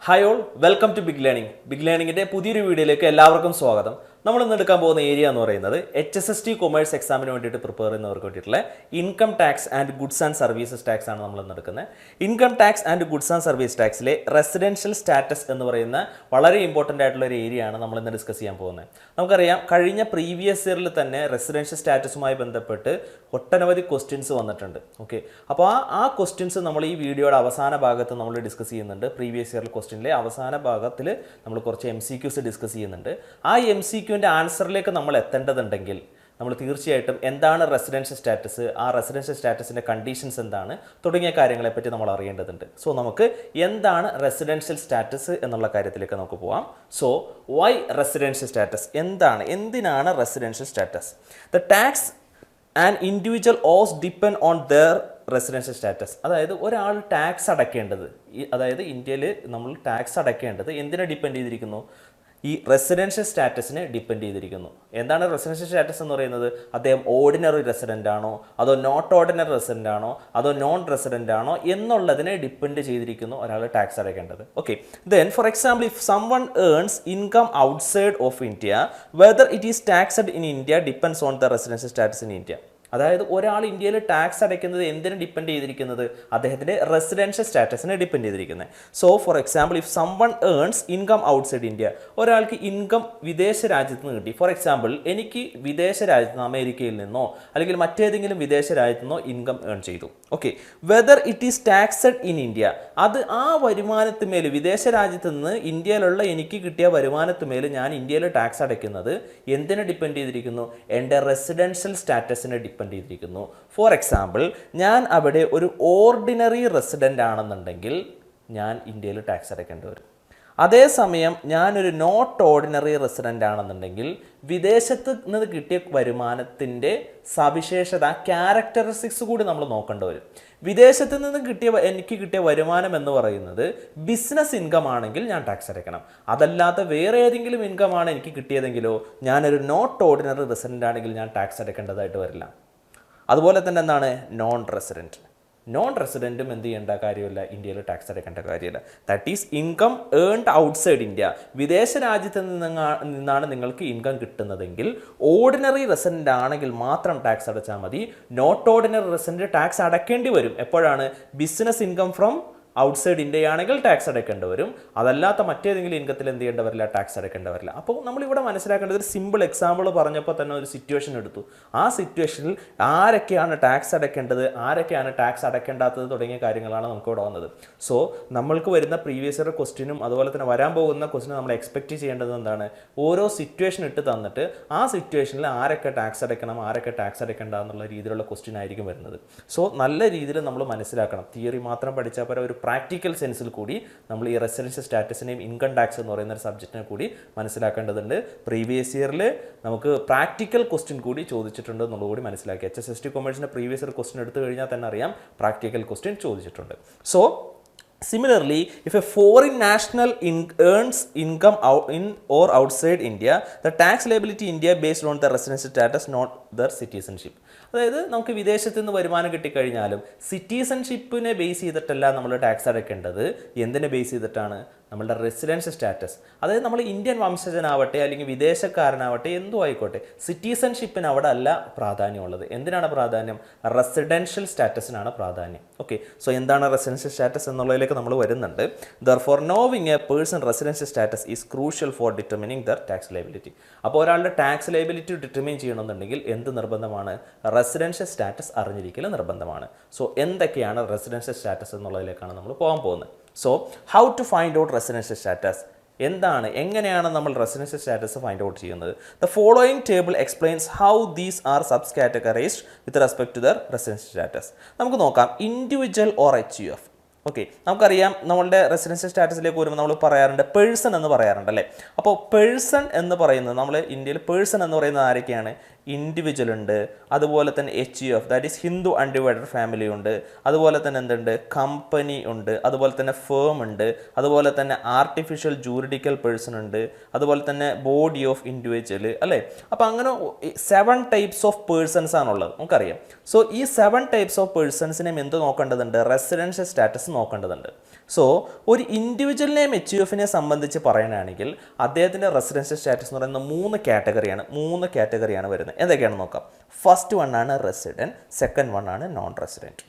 Hi all, welcome to Big Learning. Big ലേണിംഗിൻ്റെ പുതിയൊരു വീഡിയോയിലേക്ക് എല്ലാവർക്കും സ്വാഗതം. നമ്മൾ ഇന്ന് എടുക്കാൻ പോകുന്ന ഏരിയ എന്ന് പറയുന്നത് HSST കൊമേഴ്സ് എക്സാമിന് വേണ്ടിയിട്ട് പ്രിപ്പയർ ചെയ്യുന്നവർക്ക് വേണ്ടിയിട്ടുള്ള income tax and goods and services tax ആണ് നമ്മൾ ഇന്ന് എടുക്കുന്നത്. Income tax and goods and service ടാക്സിലെ റെസിഡൻഷ്യൽ സ്റ്റാറ്റസ് എന്ന് പറയുന്ന വളരെ ഇമ്പോർട്ടൻ്റ് ആയിട്ടുള്ള ഒരു ഏരിയ ആണ് നമ്മൾ ഇന്ന് ഡിസ്കസ് ചെയ്യാൻ പോകുന്നത്. നമുക്കറിയാം, കഴിഞ്ഞ പ്രീവിയസ് ഇയറിൽ തന്നെ റെസിഡൻഷ്യൽ സ്റ്റാറ്റസുമായി ബന്ധപ്പെട്ട് ഒട്ടനവധി ക്വസ്റ്റ്യൻസ് വന്നിട്ടുണ്ട്. ഓക്കെ, അപ്പോൾ ആ ക്വസ്റ്റ്യൻസ് നമ്മൾ ഈ വീഡിയോയുടെ അവസാന ഭാഗത്ത് നമ്മൾ ഡിസ്കസ് ചെയ്യുന്നുണ്ട്. പ്രീവിയസ് ഇയറിൽ ക്വസ്റ്റ്യനിലെ അവസാന ഭാഗത്തിൽ നമ്മൾ കുറച്ച് MCQs ഡിസ്കസ് ചെയ്യുന്നുണ്ട്. ആ MCQൻ്റെ ആൻസറിലേക്ക് നമ്മൾ എത്തേണ്ടതുണ്ടെങ്കിൽ നമ്മൾ തീർച്ചയായിട്ടും എന്താണ് റെസിഡൻഷ്യൽ സ്റ്റാറ്റസ്, ആ റെസിഡൻഷ്യൽ സ്റ്റാറ്റസിൻ്റെ കണ്ടീഷൻസ് എന്താണ് തുടങ്ങിയ കാര്യങ്ങളെപ്പറ്റി നമ്മൾ അറിയേണ്ടതുണ്ട്. സോ നമുക്ക് എന്താണ് റെസിഡൻഷ്യൽ സ്റ്റാറ്റസ് എന്നുള്ള കാര്യത്തിലേക്ക് നമുക്ക് പോകാം. സോ വൈ റെസിഡൻഷ്യൽ സ്റ്റാറ്റസ് എന്തിനാണ് residential status? The tax and individual owes depend on their residential status. അതായത് ഒരാൾ ടാക്സ് അടയ്ക്കേണ്ടത്, അതായത് ഇന്ത്യയിൽ നമ്മൾ ടാക്സ് അടയ്ക്കേണ്ടത് എന്തിനെ ഡിപ്പെൻഡ് ചെയ്തിരിക്കുന്നു? ഈ റെസിഡൻഷ്യൽ സ്റ്റാറ്റസിനെ ഡിപ്പെൻഡ് ചെയ്തിരിക്കുന്നു. എന്താണ് റെസിഡൻഷ്യൽ സ്റ്റാറ്റസ് എന്ന് പറയുന്നത്? അദ്ദേഹം ഓർഡിനറി റെസിഡൻ്റ് ആണോ, അതോ നോട്ട് ഓർഡിനറി റെസിഡൻ്റ് ആണോ, അതോ നോൺ റെസിഡൻ്റ് ആണോ എന്നുള്ളതിനെ ഡിപ്പെൻഡ് ചെയ്തിരിക്കുന്നു ഒരാൾ ടാക്സ് അടയ്ക്കേണ്ടത്. Okay, then for example, if someone earns income outside of India, whether it is taxed in India depends on the residential status in India. അതായത് ഒരാൾ ഇന്ത്യയിൽ ടാക്സ് അടയ്ക്കുന്നത് എന്തിനെ ഡിപ്പെൻഡ് ചെയ്തിരിക്കുന്നത്? അദ്ദേഹത്തിൻ്റെ റെസിഡൻഷ്യൽ സ്റ്റാറ്റസിനെ ഡിപ്പെൻഡ് ചെയ്തിരിക്കുന്നത്. So for example, if someone earns income outside India, ഒരാൾക്ക് income വിദേശ രാജ്യത്ത് നിന്ന് കിട്ടി. ഫോർ എക്സാമ്പിൾ, എനിക്ക് വിദേശ രാജ്യത്ത് നിന്ന്, അമേരിക്കയിൽ നിന്നോ അല്ലെങ്കിൽ മറ്റേതെങ്കിലും വിദേശ രാജ്യത്ത് നിന്നോ ഇൻകം ഏൺ ചെയ്തു. Okay, whether it is taxed in India, അത് ആ വരുമാനത്തുമേൽ, വിദേശ രാജ്യത്ത് നിന്ന് ഇന്ത്യയിലുള്ള എനിക്ക് കിട്ടിയ വരുമാനത്തുമേൽ ഞാൻ ഇന്ത്യയിൽ ടാക്സ് അടയ്ക്കുന്നത് എന്തിനെ ഡിപ്പെൻഡ് ചെയ്തിരിക്കുന്നു? എൻ്റെ റെസിഡൻഷ്യൽ സ്റ്റാറ്റസിനെ ഡിപ്പെൻഡ് ചെയ്തിരിക്കുന്നു. ഫോർ എക്സാമ്പിൾ, ഞാൻ അവിടെ ഒരു ഓർഡിനറി റെസിഡൻ്റ് ആണെന്നുണ്ടെങ്കിൽ ഞാൻ ഇന്ത്യയിൽ ടാക്സ് അടയ്ക്കേണ്ടി വരും. അതേസമയം ഞാനൊരു നോട്ട് ഓർഡിനറി റെസിഡൻ്റ് ആണെന്നുണ്ടെങ്കിൽ വിദേശത്ത് നിന്ന് കിട്ടിയ വരുമാനത്തിൻ്റെ സവിശേഷത, ക്യാരക്ടറിസ്റ്റിക്സ് കൂടി നമ്മൾ നോക്കേണ്ടി വരും. വിദേശത്ത് നിന്ന് എനിക്ക് കിട്ടിയ വരുമാനം എന്ന് പറയുന്നത് ബിസിനസ് ഇൻകം ആണെങ്കിൽ ഞാൻ ടാക്സ് അടയ്ക്കണം. അതല്ലാത്ത വേറെ ഏതെങ്കിലും ഇൻകം ആണ് എനിക്ക് കിട്ടിയതെങ്കിലോ, ഞാനൊരു നോട്ട് ഓർഡിനറി റെസിഡൻ്റ് ആണെങ്കിൽ ഞാൻ ടാക്സ് അടയ്ക്കേണ്ടതായിട്ട് വരില്ല. അതുപോലെ തന്നെ എന്താണ് നോൺ റെസിഡൻറ്റും എന്ത് ചെയ്യേണ്ട കാര്യമില്ല, ഇന്ത്യയിൽ ടാക്സ് അടയ്ക്കേണ്ട കാര്യമില്ല. That is income earned outside India. വിദേശ രാജ്യത്ത് നിന്നാണ് നിങ്ങൾക്ക് ഇൻകം കിട്ടുന്നതെങ്കിൽ ഓർഡിനറി റെസിഡൻ്റ് ആണെങ്കിൽ മാത്രം ടാക്സ് അടച്ചാൽ മതി. നോട്ട് ഓർഡിനറി റെസിഡൻറ്റ് ടാക്സ് അടയ്ക്കേണ്ടി വരും. എപ്പോഴാണ്? Business income from outside India ആണെങ്കിൽ ടാക്സ് അടയ്ക്കേണ്ടി വരും. അതല്ലാത്ത മറ്റേതെങ്കിലും ഇൻകത്തിൽ എന്ത് ചെയ്യേണ്ടി വരില്ല, ടാക്സ് അടയ്ക്കേണ്ടി വരില്ല. അപ്പോൾ നമ്മളിവിടെ മനസ്സിലാക്കേണ്ടത്, ഒരു സിമ്പിൾ എക്സാമ്പിൾ പറഞ്ഞപ്പോൾ തന്നെ ഒരു സിറ്റുവേഷൻ എടുത്തു. ആ സിറ്റുവേഷനിൽ ആരൊക്കെയാണ് ടാക്സ് അടയ്ക്കേണ്ടത്, ആരൊക്കെയാണ് ടാക്സ് അടയ്ക്കേണ്ടാത്തത് തുടങ്ങിയ കാര്യങ്ങളാണ് നമുക്ക് ഇവിടെ വന്നത്. സോ നമ്മൾക്ക് വരുന്ന പ്രീവിയസ് ഇയർ ക്വസ്റ്റ്യനും അതുപോലെ തന്നെ വരാൻ പോകുന്ന ക്വസ്റ്റ്യനും നമ്മൾ എക്സ്പെക്റ്റ് ചെയ്യേണ്ടത് എന്താണ്? ഓരോ സിറ്റുവേഷൻ ഇട്ട് തന്നിട്ട് ആ സിറ്റുവേഷനിൽ ആരൊക്കെ ടാക്സ് അടയ്ക്കണം, ആരൊക്കെ ടാക്സ് അടയ്ക്കേണ്ട എന്നുള്ള രീതിയിലുള്ള ക്വസ്റ്റ്യൻ ആയിരിക്കും വരുന്നത്. സോ നല്ല രീതിയിൽ നമ്മൾ മനസ്സിലാക്കണം. തിയറി മാത്രം പഠിച്ചാൽ പോലെ ഒരു പ്രാക്ടിക്കൽ സെൻസിൽ കൂടി നമ്മൾ ഈ റെസിഡൻഷ്യൽ സ്റ്റാറ്റസിനെയും ഇൻകം ടാക്സ് എന്ന് പറയുന്ന ഒരു സബ്ജക്റ്റിനെ കൂടി മനസ്സിലാക്കേണ്ടതുണ്ട്. പ്രീവിയസ് ഇയറിൽ നമുക്ക് പ്രാക്ടിക്കൽ ക്വസ്റ്റ്യൻ കൂടി ചോദിച്ചിട്ടുണ്ട് എന്നുള്ളത് കൂടി മനസ്സിലാക്കി. HSST കൊമേഴ്സിൻ്റെ പ്രീവിയസ് ഇയർ ക്വസ്റ്റ്യൻ എടുത്തു കഴിഞ്ഞാൽ തന്നെ അറിയാം പ്രാക്ടിക്കൽ ക്വസ്റ്റ്യൻ ചോദിച്ചിട്ടുണ്ട്. So similarly, if a foreign national earns income in or outside India, the tax liability in India based on the residential status, not their citizenship. അതായത് നമുക്ക് വിദേശത്ത് നിന്ന് വരുമാനം കിട്ടിക്കഴിഞ്ഞാലും സിറ്റിസൺഷിപ്പിനെ ബേസ് ചെയ്തിട്ടല്ല നമ്മൾ ടാക്സ് അടയ്ക്കേണ്ടത്. എന്തിനെ ബേസ് ചെയ്തിട്ടാണ്? നമ്മളുടെ റെസിഡൻഷ്യൽ സ്റ്റാറ്റസ്. അതായത് നമ്മൾ ഇന്ത്യൻ വംശജനാവട്ടെ അല്ലെങ്കിൽ വിദേശക്കാരനാവട്ടെ എന്തോ ആയിക്കോട്ടെ, സിറ്റിസൺഷിപ്പിന് അവിടെ അല്ല പ്രാധാന്യമുള്ളത്. എന്തിനാണ് പ്രാധാന്യം? റെസിഡൻഷ്യൽ സ്റ്റാറ്റസിനാണ് പ്രാധാന്യം. ഓക്കെ, സോ എന്താണ് റെസിഡൻഷ്യൽ സ്റ്റാറ്റസ് എന്നുള്ളതിലേക്ക് നമ്മൾ വരുന്നുണ്ട്. Therefore, knowing a person residential status is crucial for determining their tax liability. അപ്പോൾ ഒരാളുടെ ടാക്സ് ലയബിലിറ്റി ഡിറ്റർമിൻ ചെയ്യണമെന്നുണ്ടെങ്കിൽ എന്ത് നിർബന്ധമാണ്? റെസിഡൻഷ്യൽ സ്റ്റാറ്റസ് അറിഞ്ഞിരിക്കൽ നിർബന്ധമാണ്. സോ എന്തൊക്കെയാണ് റെസിഡൻഷ്യൽ സ്റ്റാറ്റസ് എന്നുള്ളതിലേക്കാണ് നമ്മൾ പോകാൻ പോകുന്നത്. So how to find out residential status? എങ്ങനെയാണ് നമ്മൾ റെസിഡൻഷ്യൽ സ്റ്റാറ്റസ് ഫൈൻഡ് ഔട്ട് ചെയ്യുന്നത്? The following table explains how these are subcategorized with respect to their residential status. നമുക്ക് നോക്കാം. Individual or HUF. ഓക്കെ, നമുക്കറിയാം നമ്മളുടെ റെസിഡൻഷ്യൽ സ്റ്റാറ്റസിലേക്ക് വരുമ്പോൾ നമ്മൾ പറയാറുണ്ട് പേഴ്സൺ എന്ന് പറയാറുണ്ട് അല്ലേ. അപ്പോൾ പേഴ്സൺ എന്ന് പറയുന്നത്, നമ്മൾ ഇന്ത്യയിൽ പേഴ്സൺ എന്ന് പറയുന്നത് ആരൊക്കെയാണ്? ഇൻഡിവിജ്വൽ ഉണ്ട്, അതുപോലെ തന്നെ HUF that is Hindu undivided family ഉണ്ട്, അതുപോലെ തന്നെ എന്തുണ്ട്, കമ്പനി ഉണ്ട്, അതുപോലെ തന്നെ ഫേം ഉണ്ട്, അതുപോലെ തന്നെ ആർട്ടിഫിഷ്യൽ ജൂറിഡിക്കൽ പേഴ്സൺ ഉണ്ട്, അതുപോലെ തന്നെ ബോഡി ഓഫ് ഇൻഡിവിജ്വൽ അല്ലേ. അപ്പോൾ അങ്ങനെ 7 ടൈപ്സ് ഓഫ് പേഴ്സൺസ് ആണുള്ളത് നമുക്കറിയാം. സോ ഈ 7 ടൈപ്സ് ഓഫ് പേഴ്സൺസിനെയും എന്ത് നോക്കേണ്ടതുണ്ട്, റെസിഡൻഷ്യൽ സ്റ്റാറ്റസ് നോക്കേണ്ടതുണ്ട്. സോ ഒരു ഇൻഡിവിജ്വലിനെയും HUFനെ സംബന്ധിച്ച് പറയുകയാണെങ്കിൽ അദ്ദേഹത്തിൻ്റെ റെസിഡൻഷ്യൽ സ്റ്റാറ്റസ് എന്ന് പറയുന്ന 3 കാറ്റഗറിയാണ് വരുന്നത്. എന്തൊക്കെയാണെന്ന് നോക്കാം. ഫസ്റ്റ് വൺ ആണ് റെസിഡൻറ്റ്, സെക്കൻഡ് വൺ ആണ് നോൺ റെസിഡൻറ്റ്.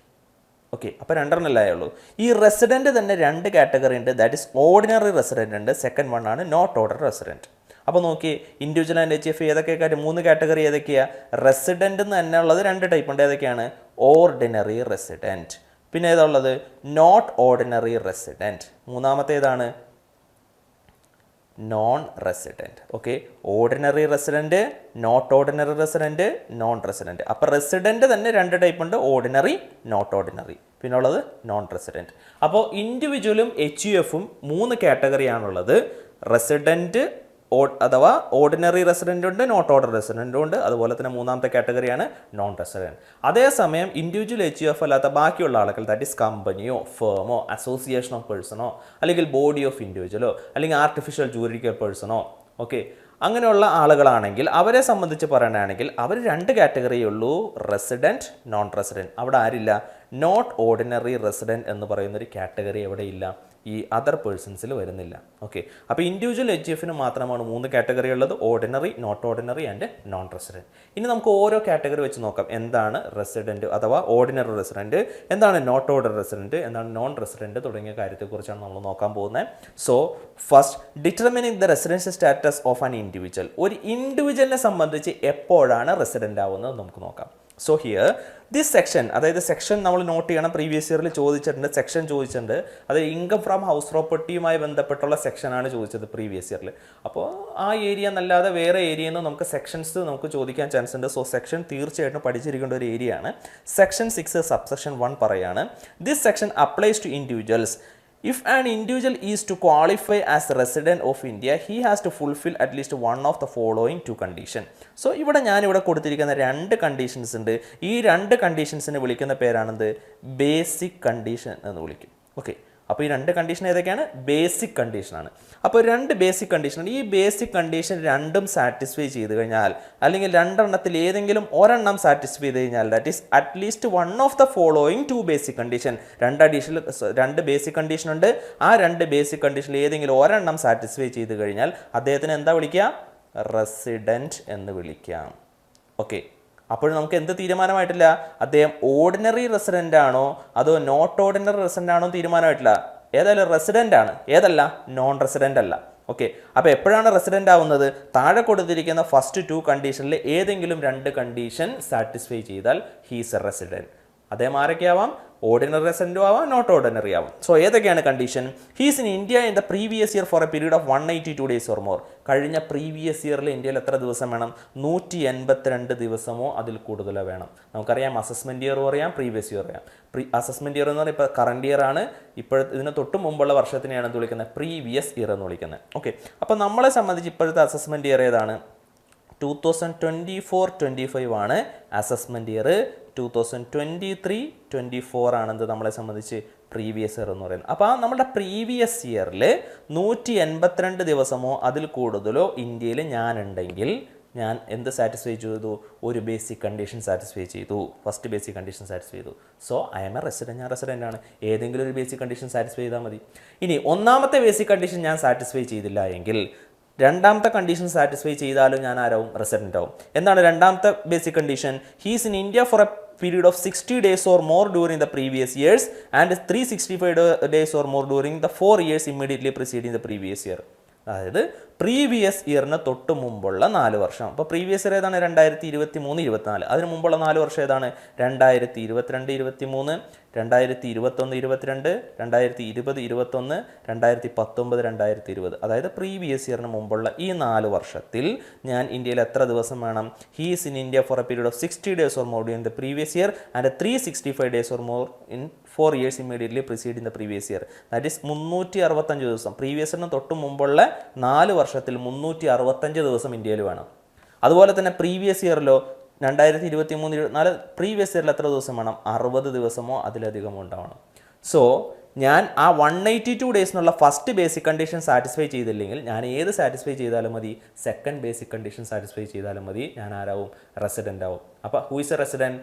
ഓക്കെ, അപ്പോൾ 2 ഉള്ളൂ. ഈ റെസിഡൻറ്റ് തന്നെ 2 കാറ്റഗറി ഉണ്ട്. ദാറ്റ് ഈസ് ഓർഡിനറി റെസിഡൻറ്റ് ഉണ്ട്, സെക്കൻഡ് വൺ ആണ് നോട്ട് ഓർഡിനറി റെസിഡൻറ്റ്. അപ്പോൾ നോക്കി ഇൻഡിവിജ്വൽ ആൻഡ് HUF ഏതൊക്കെ 3 കാറ്റഗറി ഏതൊക്കെയാണ്? റെസിഡൻറ്റ് എന്ന് തന്നെ ഉള്ളത് 2 ടൈപ്പ് ഉണ്ട്. ഏതൊക്കെയാണ്? ഓർഡിനറി റെസിഡൻറ്റ്, പിന്നെ ഏതാണുള്ളത്? Not ordinary resident. മൂന്നാമത്തെ ഏതാണ്? Non resident. Okay, ordinary resident, not ordinary resident, non resident. അപ്പോൾ റെസിഡൻറ്റ് തന്നെ 2 ടൈപ്പ് ഉണ്ട്, ഓർഡിനറി, നോട്ട് ഓർഡിനറി, പിന്നെ ഉള്ളത് നോൺ റെസിഡൻറ്റ്. അപ്പോൾ ഇൻഡിവിജ്വലും HUFും 3 കാറ്റഗറിയാണുള്ളത്. റെസിഡൻറ്റ് അഥവാ ഓർഡിനറി റെസിഡൻ്റ് ഉണ്ട്, നോട്ട് ഓർഡിനറി റെസിഡൻ്റും ഉണ്ട്, അതുപോലെ തന്നെ മൂന്നാമത്തെ കാറ്റഗറിയാണ് നോൺ റെസിഡൻറ്റ്. അതേസമയം ഇൻഡിവിജ്വൽ HUF അല്ലാത്ത ബാക്കിയുള്ള ആളുകൾ ദാറ്റ് ഈസ് കമ്പനിയോ ഫേമോ അസോസിയേഷൻ ഓഫ് പേഴ്സണോ അല്ലെങ്കിൽ ബോഡി ഓഫ് ഇൻഡിവിജ്വലോ അല്ലെങ്കിൽ ആർട്ടിഫിഷ്യൽ ജൂറിഡിക്കൽ പേഴ്സണോ ഓക്കെ അങ്ങനെയുള്ള ആളുകളാണെങ്കിൽ അവരെ സംബന്ധിച്ച് പറയുകയാണെങ്കിൽ അവർ 2 കാറ്റഗറിയേ ഉള്ളൂ, റെസിഡൻറ്റ്, നോൺ റെസിഡൻറ്റ്. അവിടെ ആരില്ല? നോട്ട് ഓർഡിനറി റെസിഡൻറ്റ് എന്ന് പറയുന്നൊരു കാറ്റഗറി എവിടെ ഇല്ല, ഈ അതർ പേഴ്സൺസിൽ വരുന്നില്ല. ഓക്കെ, അപ്പോൾ ഇൻഡിവിജ്വൽ HUFന് മാത്രമാണ് 3 കാറ്റഗറി ഉള്ളത്, ordinary, not ordinary and non resident. ഇനി നമുക്ക് ഓരോ കാറ്റഗറി വെച്ച് നോക്കാം. എന്താണ് റെസിഡൻറ്റ് അഥവാ ഓർഡിനറി റെസിഡൻറ്റ്, എന്താണ് നോട്ട് ഓർഡിനറി റെസിഡൻറ്റ്, എന്താണ് നോൺ റെസിഡൻറ്റ് തുടങ്ങിയ കാര്യത്തെക്കുറിച്ചാണ് നമ്മൾ നോക്കാൻ പോകുന്നത്. So first determining the residential status of an individual. ഒരു ഇൻഡിവിജ്വലിനെ സംബന്ധിച്ച് എപ്പോഴാണ് റെസിഡൻ്റ് ആവുന്നത് നമുക്ക് നോക്കാം. സോ ഹിയർ ദിസ് സെക്ഷൻ, അതായത് സെക്ഷൻ നമ്മൾ നോട്ട് ചെയ്യണം. പ്രീവിയസ് ഇയറിൽ ചോദിച്ചിട്ടുണ്ട്, സെക്ഷൻ ചോദിച്ചിട്ടുണ്ട്. അത് ഇൻകം ഫ്രം ഹൗസ് പ്രോപ്പർട്ടിയുമായി ബന്ധപ്പെട്ടുള്ള സെക്ഷനാണ് ചോദിച്ചത് പ്രീവിയസ് ഇയറിൽ. അപ്പോൾ ആ ഏരിയ എന്നല്ലാതെ വേറെ ഏരിയയിൽ നിന്ന് നമുക്ക് സെക്ഷൻസ് നമുക്ക് ചോദിക്കാൻ ചാൻസ് ഉണ്ട്. സോ സെക്ഷൻ തീർച്ചയായിട്ടും പഠിച്ചിരിക്കേണ്ട ഒരു ഏരിയ ആണ്. സെക്ഷൻ 6 സബ്സെക്ഷൻ 1 പറയാണ്, this section applies to individuals. If an individual is to qualify as a resident of India, he has to fulfill at least one of the following 2 conditions. So ഞാനിവിടെ കൊടുത്തിരിക്കുന്ന 2 conditions ഉണ്ട്. ഈ 2 കണ്ടീഷൻസിനെ വിളിക്കുന്ന പേരാണെന്ത്? Basic condition എന്ന് വിളിക്കും. Okay, അപ്പോൾ ഈ 2 condition ഏതൊക്കെയാണ്? ബേസിക് കണ്ടീഷനാണ്. അപ്പോൾ 2 ബേസിക് കണ്ടീഷനാണ്. ഈ ബേസിക് കണ്ടീഷൻ 2ഉം സാറ്റിസ്ഫൈ ചെയ്ത് കഴിഞ്ഞാൽ അല്ലെങ്കിൽ 2 എണ്ണത്തിൽ ഏതെങ്കിലും ഒരെണ്ണം സാറ്റിസ്ഫൈ ചെയ്ത് കഴിഞ്ഞാൽ that is at least one of the following 2 basic condition. 2 basic condition ഉണ്ട്. ആ 2 ബേസിക് കണ്ടീഷനിൽ ഏതെങ്കിലും ഒരെണ്ണം സാറ്റിസ്ഫൈ ചെയ്ത് കഴിഞ്ഞാൽ അദ്ദേഹത്തിന് എന്താ വിളിക്കുക? റെസിഡൻറ്റ് എന്ന് വിളിക്കാം. ഓക്കെ, അപ്പോൾ നമുക്ക് എന്ത് തീരുമാനമായിട്ടില്ല? അദ്ദേഹം ഓർഡിനറി റെസിഡൻ്റ് ആണോ അതോ നോട്ട് ഓർഡിനറി റെസിഡൻ്റ് ആണോ തീരുമാനമായിട്ടില്ല. ഏതായാലും റെസിഡൻ്റ് ആണ്, ഏതല്ല? നോൺ റെസിഡൻ്റ് അല്ല. ഓക്കെ, അപ്പോൾ എപ്പോഴാണ് റെസിഡൻ്റ് ആവുന്നത്? താഴെ കൊടുത്തിരിക്കുന്ന ഫസ്റ്റ് 2 കണ്ടീഷനിൽ ഏതെങ്കിലും 2 കണ്ടീഷൻ സാറ്റിസ്ഫൈ ചെയ്താൽ ഹീസ് എ റെസിഡൻറ്റ്. അദ്ദേഹം ആരൊക്കെയാവാം? ഓർഡിനറി റെസിഡൻറ്റും ആവാം, നോട്ട് ഓർഡിനറി ആവാം. സോ ഏതൊക്കെയാണ് condition? He's in India in the previous year for a period of 182 days or more. കഴിഞ്ഞ പ്രീവിയസ് ഇയറിൽ ഇന്ത്യയിൽ എത്ര ദിവസം വേണം? 182 ദിവസമോ അതിൽ കൂടുതലോ വേണം. നമുക്കറിയാം അസസ്മെൻറ്റ് ഇയർ പറയാം, പ്രീവിയസ് ഇയർ പറയാം. അസസ്മെൻറ്റ് ഇയർ എന്ന് പറഞ്ഞാൽ ഇപ്പോൾ കറണ്ട് ഇയർ ആണ്. ഇതിന് തൊട്ട് മുമ്പുള്ള വർഷത്തിനെയാണ് എന്ത് വിളിക്കുന്നത്? പ്രീവിയസ് ഇയർ എന്ന് വിളിക്കുന്നത്. ഓക്കെ, അപ്പോൾ നമ്മളെ സംബന്ധിച്ച് ഇപ്പോഴത്തെ അസസ്മെൻറ്റ് ഇയർ ഏതാണ്? 2024-25 ആണ് അസസ്മെൻറ്റ് ഇയർ. 2023-24 ആണെന്ന് നമ്മളെ സംബന്ധിച്ച് പ്രീവിയസ് ഇയർ എന്ന് പറയുന്നത്. അപ്പോൾ നമ്മുടെ പ്രീവിയസ് ഇയറിൽ 182 ദിവസമോ അതിൽ കൂടുതലോ ഇന്ത്യയിൽ ഞാനുണ്ടെങ്കിൽ ഞാൻ എന്ത് സാറ്റിസ്ഫൈ ചെയ്തു? ഒരു ബേസിക് കണ്ടീഷൻ സാറ്റിസ്ഫൈ ചെയ്തു. ഫസ്റ്റ് ബേസിക് കണ്ടീഷൻ സാറ്റിസ്ഫൈ ചെയ്തു. So I M A resident. ഞാൻ റെസിഡൻ്റ് ആണ്. ഏതെങ്കിലും ഒരു ബേസിക് കണ്ടീഷൻ സാറ്റിസ്ഫൈ ചെയ്താൽ മതി. ഇനി ഒന്നാമത്തെ ബേസിക് കണ്ടീഷൻ ഞാൻ സാറ്റിസ്ഫൈ ചെയ്തില്ല എങ്കിൽ രണ്ടാമത്തെ കണ്ടീഷൻ സാറ്റിസ്ഫൈ ചെയ്താലും ഞാൻ ആരാവും? റെസിഡൻ്റ് ആവും. എന്താണ് രണ്ടാമത്തെ basic condition? He's in India for A period of 60 days or more during the previous years and 365 days or more during the 4 years immediately preceding the previous year. അതായത് previous ഇയറിന് തൊട്ട് മുമ്പുള്ള 4 വർഷം. അപ്പോൾ പ്രീവിയസ് ഇയർ ഏതാണ്? 2023-24. അതിന് മുമ്പുള്ള 4 വർഷം ഏതാണ്? 2022-23, 2021-22, 2020-21, 2019-2020. അതായത് പ്രീവിയസ് ഇയറിന് മുമ്പുള്ള ഈ 4 വർഷത്തിൽ ഞാൻ ഇന്ത്യയിൽ എത്ര ദിവസം വേണം? He's in India for a period of 60 days or more during the previous year and 365 days or more in 4 years immediately preceding the previous year. That is 365 ദിവസം. പ്രീവിയസ് ഇയറിന് തൊട്ട് മുമ്പുള്ള 4 വർഷത്തിൽ 365 ദിവസം ഇന്ത്യയിൽ വേണം. അതുപോലെ തന്നെ പ്രീവിയസ് ഇയറിലോ 2023-24 പ്രീവിയസ് ഇയറിൽ എത്ര ദിവസം വേണം? 60 ദിവസമോ അതിലധികമോ ഉണ്ടാവണം. സോ ഞാൻ ആ 182 ഡേയ്സിനുള്ള ഫസ്റ്റ് ബേസിക് കണ്ടീഷൻ സാറ്റിസ്ഫൈ ചെയ്തില്ലെങ്കിൽ ഞാൻ ഏത് സാറ്റിസ്ഫൈ ചെയ്താലും മതി, സെക്കൻഡ് ബേസിക് കണ്ടീഷൻ സാറ്റിസ്ഫൈ ചെയ്താലും മതി, ഞാൻ ആരാവും? റെസിഡൻ്റ് ആവും. അപ്പോൾ who is A resident?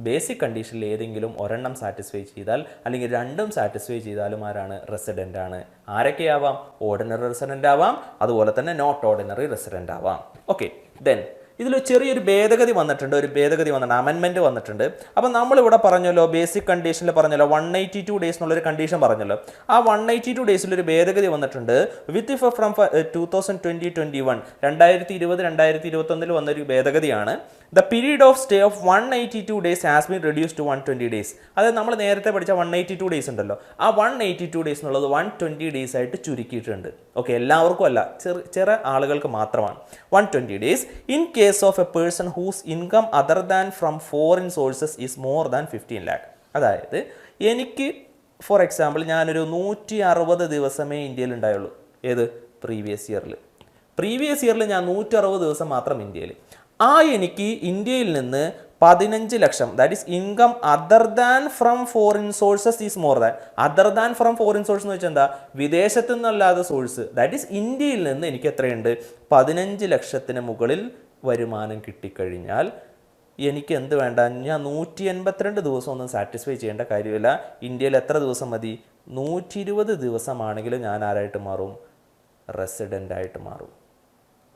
Basic കണ്ടീഷനിൽ ഏതെങ്കിലും ഒരെണ്ണം സാറ്റിസ്ഫൈ ചെയ്താൽ അല്ലെങ്കിൽ രണ്ടും സാറ്റിസ്ഫൈ ചെയ്താലും ആരാണ്? റെസിഡൻ്റ് ആണ്. ആരൊക്കെയാവാം? ഓർഡിനറി റെസിഡൻ്റ് ആവാം, അതുപോലെ തന്നെ നോട്ട് ഓർഡിനറി റെസിഡൻ്റ് ആവാം. ഓക്കെ, ദെൻ ഇതിൽ ചെറിയൊരു ഭേദഗതി വന്നിട്ടുണ്ട്, അമെൻമെൻറ്റ് വന്നിട്ടുണ്ട്. അപ്പോൾ നമ്മളിവിടെ പറഞ്ഞല്ലോ, ബേസിക് കണ്ടീഷനിൽ പറഞ്ഞല്ലോ 182 ഡേയ്സ് എന്നുള്ളൊരു കണ്ടീഷൻ പറഞ്ഞല്ലോ. ആ 182 ഡേയ്സിലൊരു ഭേദഗതി വന്നിട്ടുണ്ട്. വിത്ത് ഇഫ് ഫ്രം 2020-21 2020-2021 വന്നൊരു ഭേദഗതിയാണ്. The period of stay of 182 days has been reduce to 120 days. അതായത് നമ്മൾ നേരത്തെ പഠിച്ച 182 ഡേയ്സ് ഉണ്ടല്ലോ, ആ 182 ഡേയ്സ് എന്നുള്ളത് 120 ഡേയ്സ് ആയിട്ട് ചുരുക്കിയിട്ടുണ്ട്. ഓക്കെ, എല്ലാവർക്കും അല്ല, ചെറിയ ആളുകൾക്ക് മാത്രമാണ് 120 days. In case of a person whose income other than from foreign sources is more than 15 lakh. അതായത് എനിക്ക് ഫോർ എക്സാമ്പിൾ ഞാനൊരു 160 ദിവസമേ ഇന്ത്യയിൽ ഉണ്ടായുള്ളൂ. ഏത്? പ്രീവിയസ് ഇയറിൽ ഞാൻ 160 ദിവസം മാത്രം ഇന്ത്യയിൽ. എനിക്ക് ഇന്ത്യയിൽ നിന്ന് 15 lakh, that is income other than from foreign sources is more than. Other than from foreign source എന്ന് വെച്ചാൽ എന്താ? വിദേശത്തു നിന്നല്ലാതെ സോഴ്സ്, ദാറ്റ് ഈസ് ഇന്ത്യയിൽ നിന്ന് എനിക്ക് എത്രയുണ്ട്? 15 ലക്ഷത്തിന് മുകളിൽ വരുമാനം കിട്ടിക്കഴിഞ്ഞാൽ എനിക്ക് എന്ത് വേണ്ട? ഞാൻ 182 ദിവസം ഒന്നും സാറ്റിസ്ഫൈ ചെയ്യേണ്ട കാര്യമില്ല. ഇന്ത്യയിൽ എത്ര ദിവസം മതി? 120 ദിവസമാണെങ്കിലും ഞാൻ ആരായിട്ട് മാറും? റെസിഡൻ്റ് ആയിട്ട് മാറും.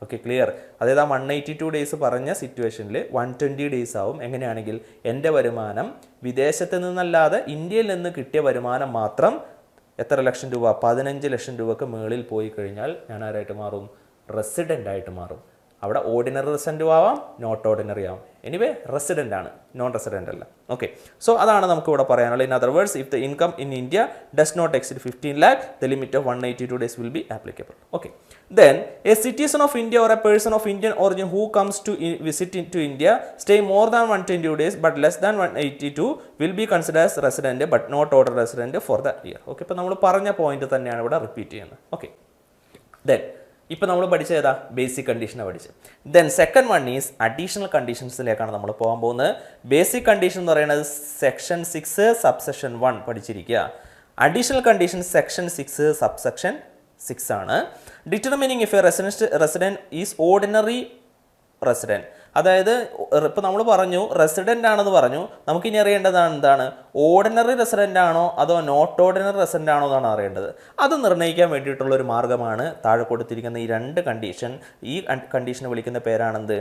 Okay, clear? അതായത് ആ 182 ഡേയ്സ് പറഞ്ഞ സിറ്റുവേഷനിൽ 120 ഡേയ്സ് ആവും. എങ്ങനെയാണെങ്കിൽ എൻ്റെ വരുമാനം വിദേശത്ത് നിന്നല്ലാതെ ഇന്ത്യയിൽ നിന്ന് കിട്ടിയ വരുമാനം മാത്രം എത്ര ലക്ഷം രൂപ? 15 ലക്ഷം രൂപക്ക് മുകളിൽ പോയി കഴിഞ്ഞാൽ ഞാൻ ആരായിട്ട് മാറും? റെസിഡൻ്റ് ആയിട്ട് മാറും. അവിടെ ഓർഡിനറി റെസിഡൻറ്റും ആവാം, നോട്ട് ഓർഡിനറി ആവാം. എനിവേ റെസിഡൻ്റ് ആണ്, നോൺ റെസിഡൻ്റ് അല്ല. ഓക്കെ, സോ അതാണ് നമുക്ക് ഇവിടെ പറയാനുള്ളത്. In other words, if the income in India does not exceed 15 lakh, the limit of 182 days will be applicable. Okay, then a citizen of India or a person of Indian origin who comes to visit into India, stay more than 120 days but less than 182 will be considered as resident but not order resident for the year. Okay, ഇപ്പോൾ നമ്മൾ പറഞ്ഞ point തന്നെയാണ് ഇവിടെ repeat ചെയ്യുന്നത്. Okay, then ഇപ്പോൾ നമ്മൾ പഠിച്ചത് ഏതാ? ബേസിക് കണ്ടീഷനാണ് പഠിച്ചത്. Then second one is additional കണ്ടീഷൻസിലേക്കാണ് നമ്മൾ പോകാൻ പോകുന്നത്. ബേസിക് കണ്ടീഷൻ എന്ന് പറയുന്നത് സെക്ഷൻ 6 സബ്സെക്ഷൻ 1 പഠിച്ചിരിക്കുക. അഡീഷണൽ കണ്ടീഷൻ സെക്ഷൻ 6 സബ്സെക്ഷൻ 6 ആണ്. Determining if a resident is ordinary resident. അതായത് ഇപ്പോൾ നമ്മൾ പറഞ്ഞു റെസിഡൻ്റ് ആണെന്ന് പറഞ്ഞു, നമുക്കിനി അറിയേണ്ടതാണ് എന്താണ്? ഓർഡിനറി റെസിഡൻ്റ് ആണോ അതോ നോട്ട് ഓർഡിനറി റെസിഡൻ്റ് ആണോ എന്നാണ് അറിയേണ്ടത്. അത് നിർണ്ണയിക്കാൻ വേണ്ടിയിട്ടുള്ള ഒരു മാർഗ്ഗമാണ് താഴെ കൊടുത്തിരിക്കുന്ന ഈ രണ്ട് കണ്ടീഷൻ. ഈ കണ്ടീഷനെ വിളിക്കുന്ന പേരാണെന്ത്?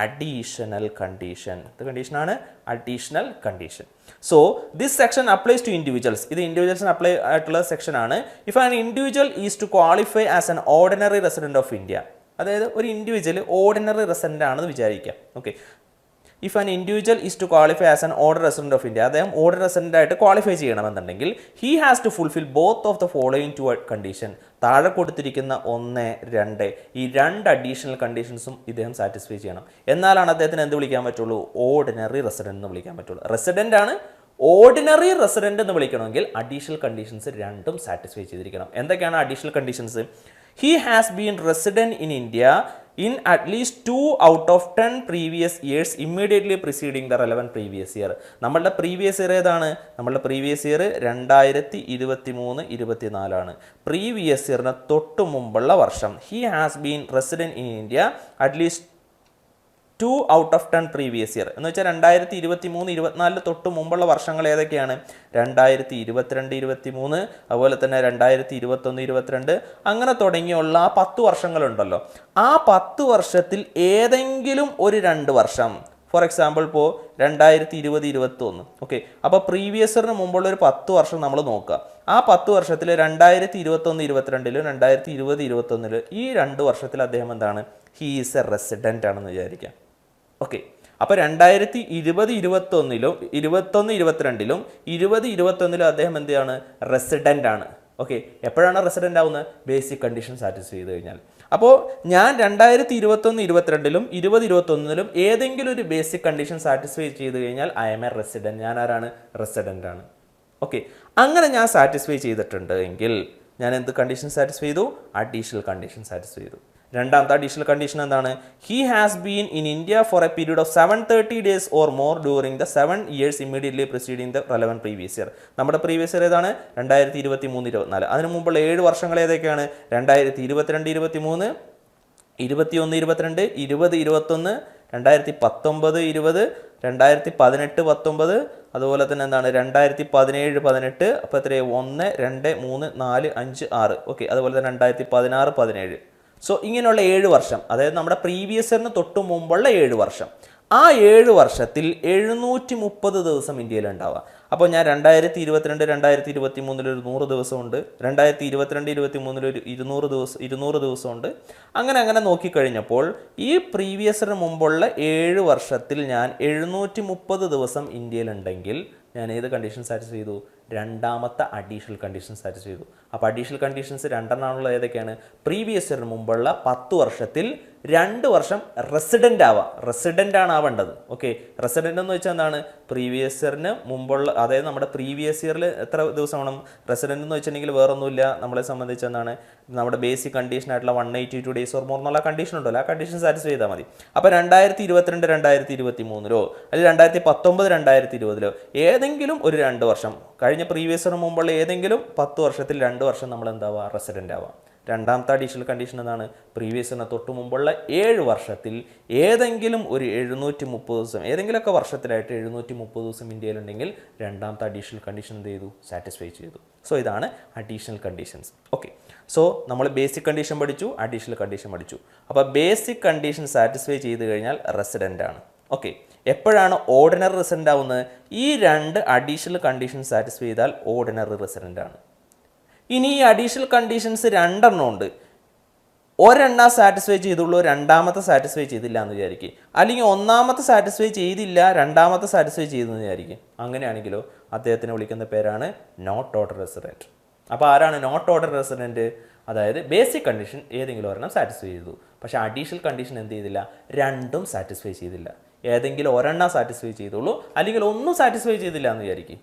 Additional condition. ഇത് കണ്ടീഷനാണ് additional condition. So this section applies to individuals. ഇത് ഇൻഡിവിജ്വൽസിന് അപ്ലൈ ആയിട്ടുള്ള സെക്ഷനാണ്. If an individual is to qualify as an ordinary resident of India. അതായത് ഒരു ഇൻഡിവിജ്വൽ ഓർഡിനറി റെസിഡൻ്റ് ആണെന്ന് വിചാരിക്കാം. Okay, if an individual is to qualify as an order resident of India, അദ്ദേഹം order resident ആയിട്ട് qualify ചെയ്യണമെന്നുണ്ടെങ്കിൽ he has to fulfil both of the following two condition. താഴെ കൊടുത്തിരിക്കുന്ന 1, 2 ഈ 2 അഡീഷണൽ കണ്ടീഷൻസും ഇദ്ദേഹം സാറ്റിസ്ഫൈ ചെയ്യണം. എന്നാലാണ് അദ്ദേഹത്തിന് എന്ത് വിളിക്കാൻ പറ്റുള്ളൂ? ഓർഡിനറി റെസിഡൻറ്റ് എന്ന് വിളിക്കാൻ പറ്റുള്ളൂ. റെസിഡൻ്റ് ആണ്, ഓർഡിനറി റെസിഡൻറ്റ് എന്ന് വിളിക്കണമെങ്കിൽ അഡീഷണൽ കണ്ടീഷൻസ് രണ്ടും സാറ്റിസ്ഫൈ ചെയ്തിരിക്കണം. എന്തൊക്കെയാണ് additional conditions? He has been resident in India in at least 2 out of 10 previous years immediately preceding the relevant previous year. നമ്മളുടെ പ്രീവിയസ് ഇയർ ഏതാണ്? നമ്മളുടെ പ്രീവിയസ് ഇയർ 2023-24 ആണ്. Previous ഇയറിന് തൊട്ട് മുമ്പുള്ള വർഷം. He has been resident in India at least 2 out of 10 previous year എന്ന് വെച്ചാൽ 2023-24 തൊട്ട് മുമ്പുള്ള വർഷങ്ങൾ ഏതൊക്കെയാണ്? 2022-23, അതുപോലെ തന്നെ 2021-22, അങ്ങനെ തുടങ്ങിയുള്ള 10 വർഷങ്ങളുണ്ടല്ലോ. ആ 10 വർഷത്തിൽ ഏതെങ്കിലും ഒരു 2 വർഷം, ഫോർ എക്സാമ്പിൾ ഇപ്പോൾ 2020-21, ഓക്കെ, അപ്പോൾ പ്രീവിയസ് ഇയറിന് മുമ്പുള്ള ഒരു 10 വർഷം നമ്മൾ നോക്കുക. ആ 10 വർഷത്തിൽ 2021-22 2020-21 ഈ 2 വർഷത്തിൽ അദ്ദേഹം എന്താണ്? ഹീ ഈസ് എ റെസിഡൻ്റ് ആണെന്ന് വിചാരിക്കാം. ഓക്കെ, അപ്പോൾ 2020-21 21-22 20-21 അദ്ദേഹം എന്താണ്? റെസിഡൻ്റ് ആണ്. ഓക്കെ, എപ്പോഴാണ് റെസിഡൻ്റ് ആവുന്നത്? ബേസിക് കണ്ടീഷൻ സാറ്റിസ്ഫൈ ചെയ്ത് കഴിഞ്ഞാൽ. അപ്പോൾ ഞാൻ 2021-22 20-21 ഏതെങ്കിലും ഒരു ബേസിക് കണ്ടീഷൻ സാറ്റിസ്ഫൈ ചെയ്ത് കഴിഞ്ഞാൽ ഐ എം എ റെസിഡൻറ്റ്. ഞാൻ ആരാണ്? റെസിഡൻ്റ് ആണ്. ഓക്കെ, അങ്ങനെ ഞാൻ സാറ്റിസ്ഫൈ ചെയ്തിട്ടുണ്ട് എങ്കിൽ ഞാൻ എന്ത് കണ്ടീഷൻ സാറ്റിസ്ഫൈ ചെയ്തു? അഡീഷണൽ കണ്ടീഷൻ സാറ്റിസ്ഫൈ ചെയ്തു. രണ്ടാമത്തെ അഡീഷണൽ കണ്ടീഷൻ എന്താണ്? He has been in India for a period of 730 days or more during the 7 years immediately preceding the relevant previous year. നമ്മുടെ പ്രീവിയസ് ഇയർ ഏതാണ്? 2023-24. അതിന് മുമ്പുള്ള 7 വർഷങ്ങൾ ഏതൊക്കെയാണ്? 2022-23, 21-22, 20-21, 2019-20, 2018-19, അതുപോലെ തന്നെ എന്താണ് 2017-18, അപ്പോൾ എത്രയാണ്? 1, 2, 3, 4, 5, 6. ഓക്കെ, അതുപോലെ തന്നെ 2016-17. സോ ഇങ്ങനെയുള്ള 7 വർഷം, അതായത് നമ്മുടെ പ്രീവിയസ് ഇയറിന് തൊട്ട് മുമ്പുള്ള 7 വർഷം, ആ 7 വർഷത്തിൽ 730 ദിവസം ഇന്ത്യയിൽ ഉണ്ടാവുക. അപ്പോൾ ഞാൻ 2022-2023 ഒരു 100 ദിവസമുണ്ട്, 2022-23 ഒരു 200 ദിവസമുണ്ട്. അങ്ങനെ നോക്കിക്കഴിഞ്ഞപ്പോൾ ഈ പ്രീവിയസ് ഇയറിന് മുമ്പുള്ള 7 വർഷത്തിൽ ഞാൻ 730 ദിവസം ഇന്ത്യയിലുണ്ടെങ്കിൽ ഞാൻ ഏത് കണ്ടീഷൻ സാറ്റിസ്ഫൈ ചെയ്തു? രണ്ടാമത്തെ അഡീഷണൽ കണ്ടീഷൻ സാറ്റിസ്ഫൈ ചെയ്തു. അപ്പോൾ അഡീഷണൽ കണ്ടീഷൻസ് രണ്ടെണ്ണമുള്ള ഏതൊക്കെയാണ്? പ്രീവിയസ് ഇയറിന് മുമ്പുള്ള 10 വർഷത്തിൽ 2 വർഷം റെസിഡൻ്റ് ആവാം. റെസിഡൻ്റ് ആണ് ആവേണ്ടത്. ഓക്കെ, റെസിഡൻ്റ് എന്ന് വെച്ചാൽ എന്താണ്? പ്രീവിയസ് ഇയറിന് മുമ്പുള്ള, അതായത് നമ്മുടെ പ്രീവിയസ് ഇയറിൽ എത്ര ദിവസം വേണം? റെസിഡൻ്റ് എന്ന് വെച്ചിട്ടുണ്ടെങ്കിൽ വേറൊന്നുമില്ല, നമ്മളെ സംബന്ധിച്ച് എന്താണ്? നമ്മുടെ ബേസിക് കണ്ടീഷൻ ആയിട്ടുള്ള 182 days ഓർ മോർ എന്നുള്ള കണ്ടീഷൻ ഉണ്ടല്ലോ, ആ കണ്ടീഷൻ സാറ്റിസ്ഫൈ ചെയ്താൽ മതി. അപ്പോൾ 2022-2023 അല്ലെങ്കിൽ 2019-2020 ഏതെങ്കിലും ഒരു 2 വർഷം, കഴിഞ്ഞ പ്രീവിയസ് ഇയറിന് മുമ്പുള്ള ഏതെങ്കിലും 10 വർഷത്തിൽ 2 വർഷം നമ്മൾ എന്താവുക? റെസിഡൻ്റ് ആവാം. രണ്ടാമത്തെ അഡീഷണൽ കണ്ടീഷൻ എന്താണ്? പ്രീവിയസ് ഇയറിന് തൊട്ട് മുമ്പുള്ള 7 വർഷത്തിൽ ഏതെങ്കിലും ഒരു 730 ദിവസം, ഏതെങ്കിലുമൊക്കെ വർഷത്തിലായിട്ട് 730 ദിവസം ഇന്ത്യയിലുണ്ടെങ്കിൽ രണ്ടാമത്തെ അഡീഷണൽ കണ്ടീഷൻ എന്ത് ചെയ്തു? സാറ്റിസ്ഫൈ ചെയ്തു. സോ ഇതാണ് അഡീഷണൽ കണ്ടീഷൻസ്. ഓക്കെ, സോ നമ്മൾ ബേസിക് കണ്ടീഷൻ പഠിച്ചു, അഡീഷണൽ കണ്ടീഷൻ പഠിച്ചു. അപ്പോൾ ബേസിക് കണ്ടീഷൻ സാറ്റിസ്ഫൈ ചെയ്ത് കഴിഞ്ഞാൽ റെസിഡൻ്റ് ആണ്. ഓക്കെ, എപ്പോഴാണ് ഓർഡിനറി റെസിഡൻ്റ് ആവുന്നത്? ഈ 2 അഡീഷണൽ കണ്ടീഷൻ സാറ്റിസ്ഫൈ ചെയ്താൽ ഓർഡിനറി റെസിഡൻ്റ് ആണ്. ഇനി ഈ അഡീഷണൽ കണ്ടീഷൻസ് 2 എണ്ണം ഉണ്ട്. ഒരെണ്ണം സാറ്റിസ്ഫൈ ചെയ്തുള്ളൂ, രണ്ടാമത്തെ സാറ്റിസ്ഫൈ ചെയ്തില്ല എന്ന് വിചാരിക്കും. അല്ലെങ്കിൽ ഒന്നാമത്തെ സാറ്റിസ്ഫൈ ചെയ്തില്ല, രണ്ടാമത്തെ സാറ്റിസ്ഫൈ ചെയ്തെന്ന് വിചാരിക്കും. അങ്ങനെയാണെങ്കിലോ അദ്ദേഹത്തിനെ വിളിക്കുന്ന പേരാണ് നോട്ട് ഓർഡർ റെസിഡൻറ്റ്. അപ്പോൾ ആരാണ് നോട്ട് ഓർഡർ റെസിഡൻറ്റ്? അതായത് ബേസിക് കണ്ടീഷൻ ഏതെങ്കിലും ഒരെണ്ണം സാറ്റിസ്ഫൈ ചെയ്തു, പക്ഷേ അഡീഷണൽ കണ്ടീഷൻ എന്ത് ചെയ്തില്ല? രണ്ടും സാറ്റിസ്ഫൈ ചെയ്തില്ല. ഏതെങ്കിലും ഒരെണ്ണം സാറ്റിസ്ഫൈ ചെയ്തുള്ളൂ, അല്ലെങ്കിൽ ഒന്നും സാറ്റിസ്ഫൈ ചെയ്തില്ല എന്ന് വിചാരിക്കും.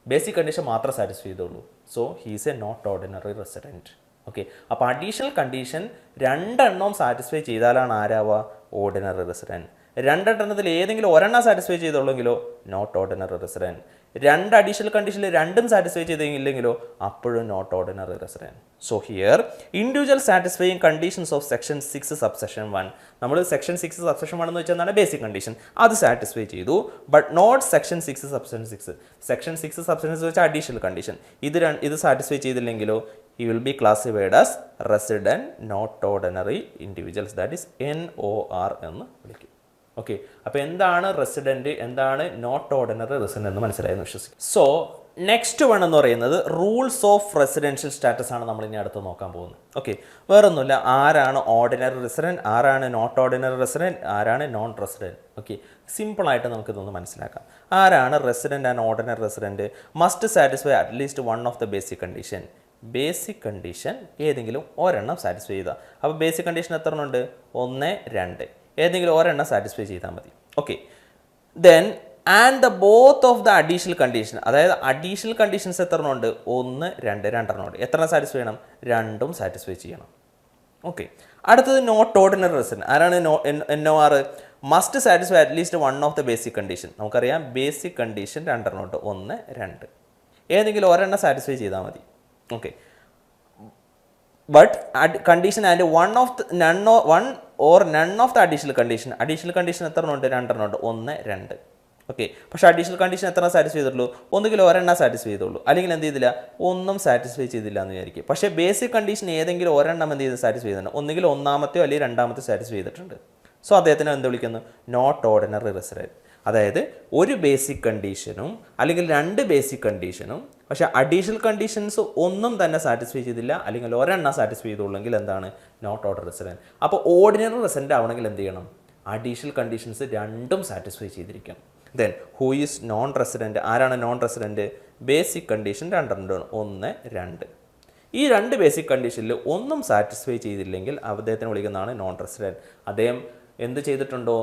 ബേസിക് കണ്ടീഷൻ മാത്രം സാറ്റിസ്ഫൈ ചെയ്തുള്ളൂ. So he's a not ordinary resident. Okay, അപ്പോൾ അഡീഷണൽ കണ്ടീഷൻ 2 എണ്ണം സാറ്റിസ്ഫൈ ചെയ്താലാണ് ആരാവുക? Ordinary resident. 2 എണ്ണത്തിൽ ഏതെങ്കിലും ഒരെണ്ണം സാറ്റിസ്ഫൈ ചെയ്തുള്ളെങ്കിലോ നോട്ട് ഓർഡിനറി റെസിഡൻറ്റ്. 2 അഡീഷണൽ കണ്ടീഷനിൽ 2ഉം സാറ്റിസ്ഫൈ ചെയ്തില്ലെങ്കിലോ അപ്പോഴും not ordinary resident. So here individual satisfying conditions of section 6 subsection 1, നമ്മൾ സെക്ഷൻ 6 സബ്സെക്ഷൻ 1 എന്ന് വെച്ചാൽ എന്താണ്? ബേസിക് കണ്ടീഷൻ, അത് സാറ്റിസ്ഫൈ ചെയ്തു. But not section 6 subsection 6. Section 6 subsection 6 വെച്ചാൽ അഡീഷണൽ കണ്ടീഷൻ, ഇത് സാറ്റിസ്ഫൈ ചെയ്തില്ലെങ്കിലോ he will be classified as resident not ordinary individuals, that is NOR എന്ന് വിളിക്കും. ഓക്കെ, അപ്പോൾ എന്താണ് റെസിഡൻറ്റ്, എന്താണ് നോട്ട് ഓർഡിനറി റെസിഡൻറ്റ് എന്ന് മനസ്സിലായെന്ന് വിശ്വസിക്കും. സോ നെക്സ്റ്റ് വൺ എന്ന് പറയുന്നത് റൂൾസ് ഓഫ് റെസിഡൻഷ്യൽ സ്റ്റാറ്റസ് ആണ് നമ്മൾ ഇനി അടുത്ത് നോക്കാൻ പോകുന്നത്. ഓക്കെ, വേറൊന്നുമില്ല, ആരാണ് ഓർഡിനറി റെസിഡൻറ്റ്, ആരാണ് നോട്ട് ഓർഡിനറി റെസിഡൻറ്റ്, ആരാണ് നോൺ റെസിഡൻറ്റ്. ഓക്കെ, സിമ്പിളായിട്ട് നമുക്കിതൊന്ന് മനസ്സിലാക്കാം. ആരാണ് resident and ordinary resident? Must satisfy at least one of the basic condition. Basic condition ഏതെങ്കിലും ഒരെണ്ണം സാറ്റിസ്ഫൈ ചെയ്താൽ, അപ്പോൾ ബേസിക് കണ്ടീഷൻ എത്ര എണ്ണം ഉണ്ട്? 1, 2, ഏതെങ്കിലും ഒരെണ്ണം സാറ്റിസ്ഫൈ ചെയ്താൽ മതി. Okay, then and the both of the additional condition, അതായത് അഡീഷണൽ കണ്ടീഷൻസ് എത്ര എണ്ണം ഉണ്ട്? 1, 2, 2 എണ്ണം ഉണ്ട്. എത്ര സാറ്റിസ്ഫൈ ചെയ്യണം? 2ഉം സാറ്റിസ്ഫൈ ചെയ്യണം. ഓക്കെ, അടുത്തത് നോട്ട് ഓർഡിനറി റെസിഡൻറ്റ്. ആരാണ് NOR? Must satisfy at least one of the basic condition. നമുക്കറിയാം ബേസിക് കണ്ടീഷൻ 2 എണ്ണം ഉണ്ട്, 1, 2, ഏതെങ്കിലും ഒരെണ്ണം സാറ്റിസ്ഫൈ ചെയ്താൽ മതി. Okay, but condition and one or none of the additional condition. Additional condition എത്ര ഉണ്ട്? 2 എണ്ണം ഉണ്ട്, 1, 2. ഓക്കെ, പക്ഷേ അഡീഷണൽ കണ്ടീഷൻ എത്ര സാറ്റിസ്ഫൈ ചെയ്തിട്ടുള്ളൂ? ഒന്നുകിൽ ഒരെണ്ണം സാറ്റിസ്ഫൈ ചെയ്തുള്ളൂ, അല്ലെങ്കിൽ എന്ത് ചെയ്തില്ല? ഒന്നും സാറ്റിസ്ഫൈ ചെയ്തില്ല എന്ന് വിചാരിക്കും. പക്ഷേ ബേസിക് കണ്ടീഷൻ ഏതെങ്കിലും ഒരെണ്ണം എന്ത് ചെയ്ത് സാറ്റിസ്ഫൈ ചെയ്തിട്ടുണ്ട്, ഒന്നുകിൽ ഒന്നാമത്തെയോ അല്ലെങ്കിൽ രണ്ടാമത്തെ സാറ്റിസ്ഫൈ ചെയ്തിട്ടുണ്ട്. സോ അദ്ദേഹത്തിന് എന്ത് വിളിക്കുന്നു? Not ordinary resident. അതായത് ഒരു ബേസിക് കണ്ടീഷനും അല്ലെങ്കിൽ 2 ബേസിക് കണ്ടീഷനും, പക്ഷേ അഡീഷണൽ കണ്ടീഷൻസ് ഒന്നും തന്നെ സാറ്റിസ്ഫൈ ചെയ്തില്ല, അല്ലെങ്കിൽ ഒരെണ്ണം സാറ്റിസ്ഫൈ ചെയ്തുള്ളെങ്കിൽ എന്താണ്? Not ordinary resident. അപ്പോൾ ഓർഡിനറി റെസിഡൻറ്റ് ആവണമെങ്കിൽ എന്ത് ചെയ്യണം? അഡീഷണൽ കണ്ടീഷൻസ് 2ഉം സാറ്റിസ്ഫൈ ചെയ്തിരിക്കണം. Then who is non resident? ആരാണ് നോൺ റെസിഡൻറ്റ്? ബേസിക് കണ്ടീഷൻ 2 ഉണ്ട്, 1, 2. ഈ 2 ബേസിക് കണ്ടീഷനിൽ ഒന്നും സാറ്റിസ്ഫൈ ചെയ്തില്ലെങ്കിൽ അദ്ദേഹത്തിന് വിളിക്കുന്നതാണ് നോൺ റെസിഡൻറ്റ്. അദ്ദേഹം എന്ത് ചെയ്തിട്ടുണ്ടോ,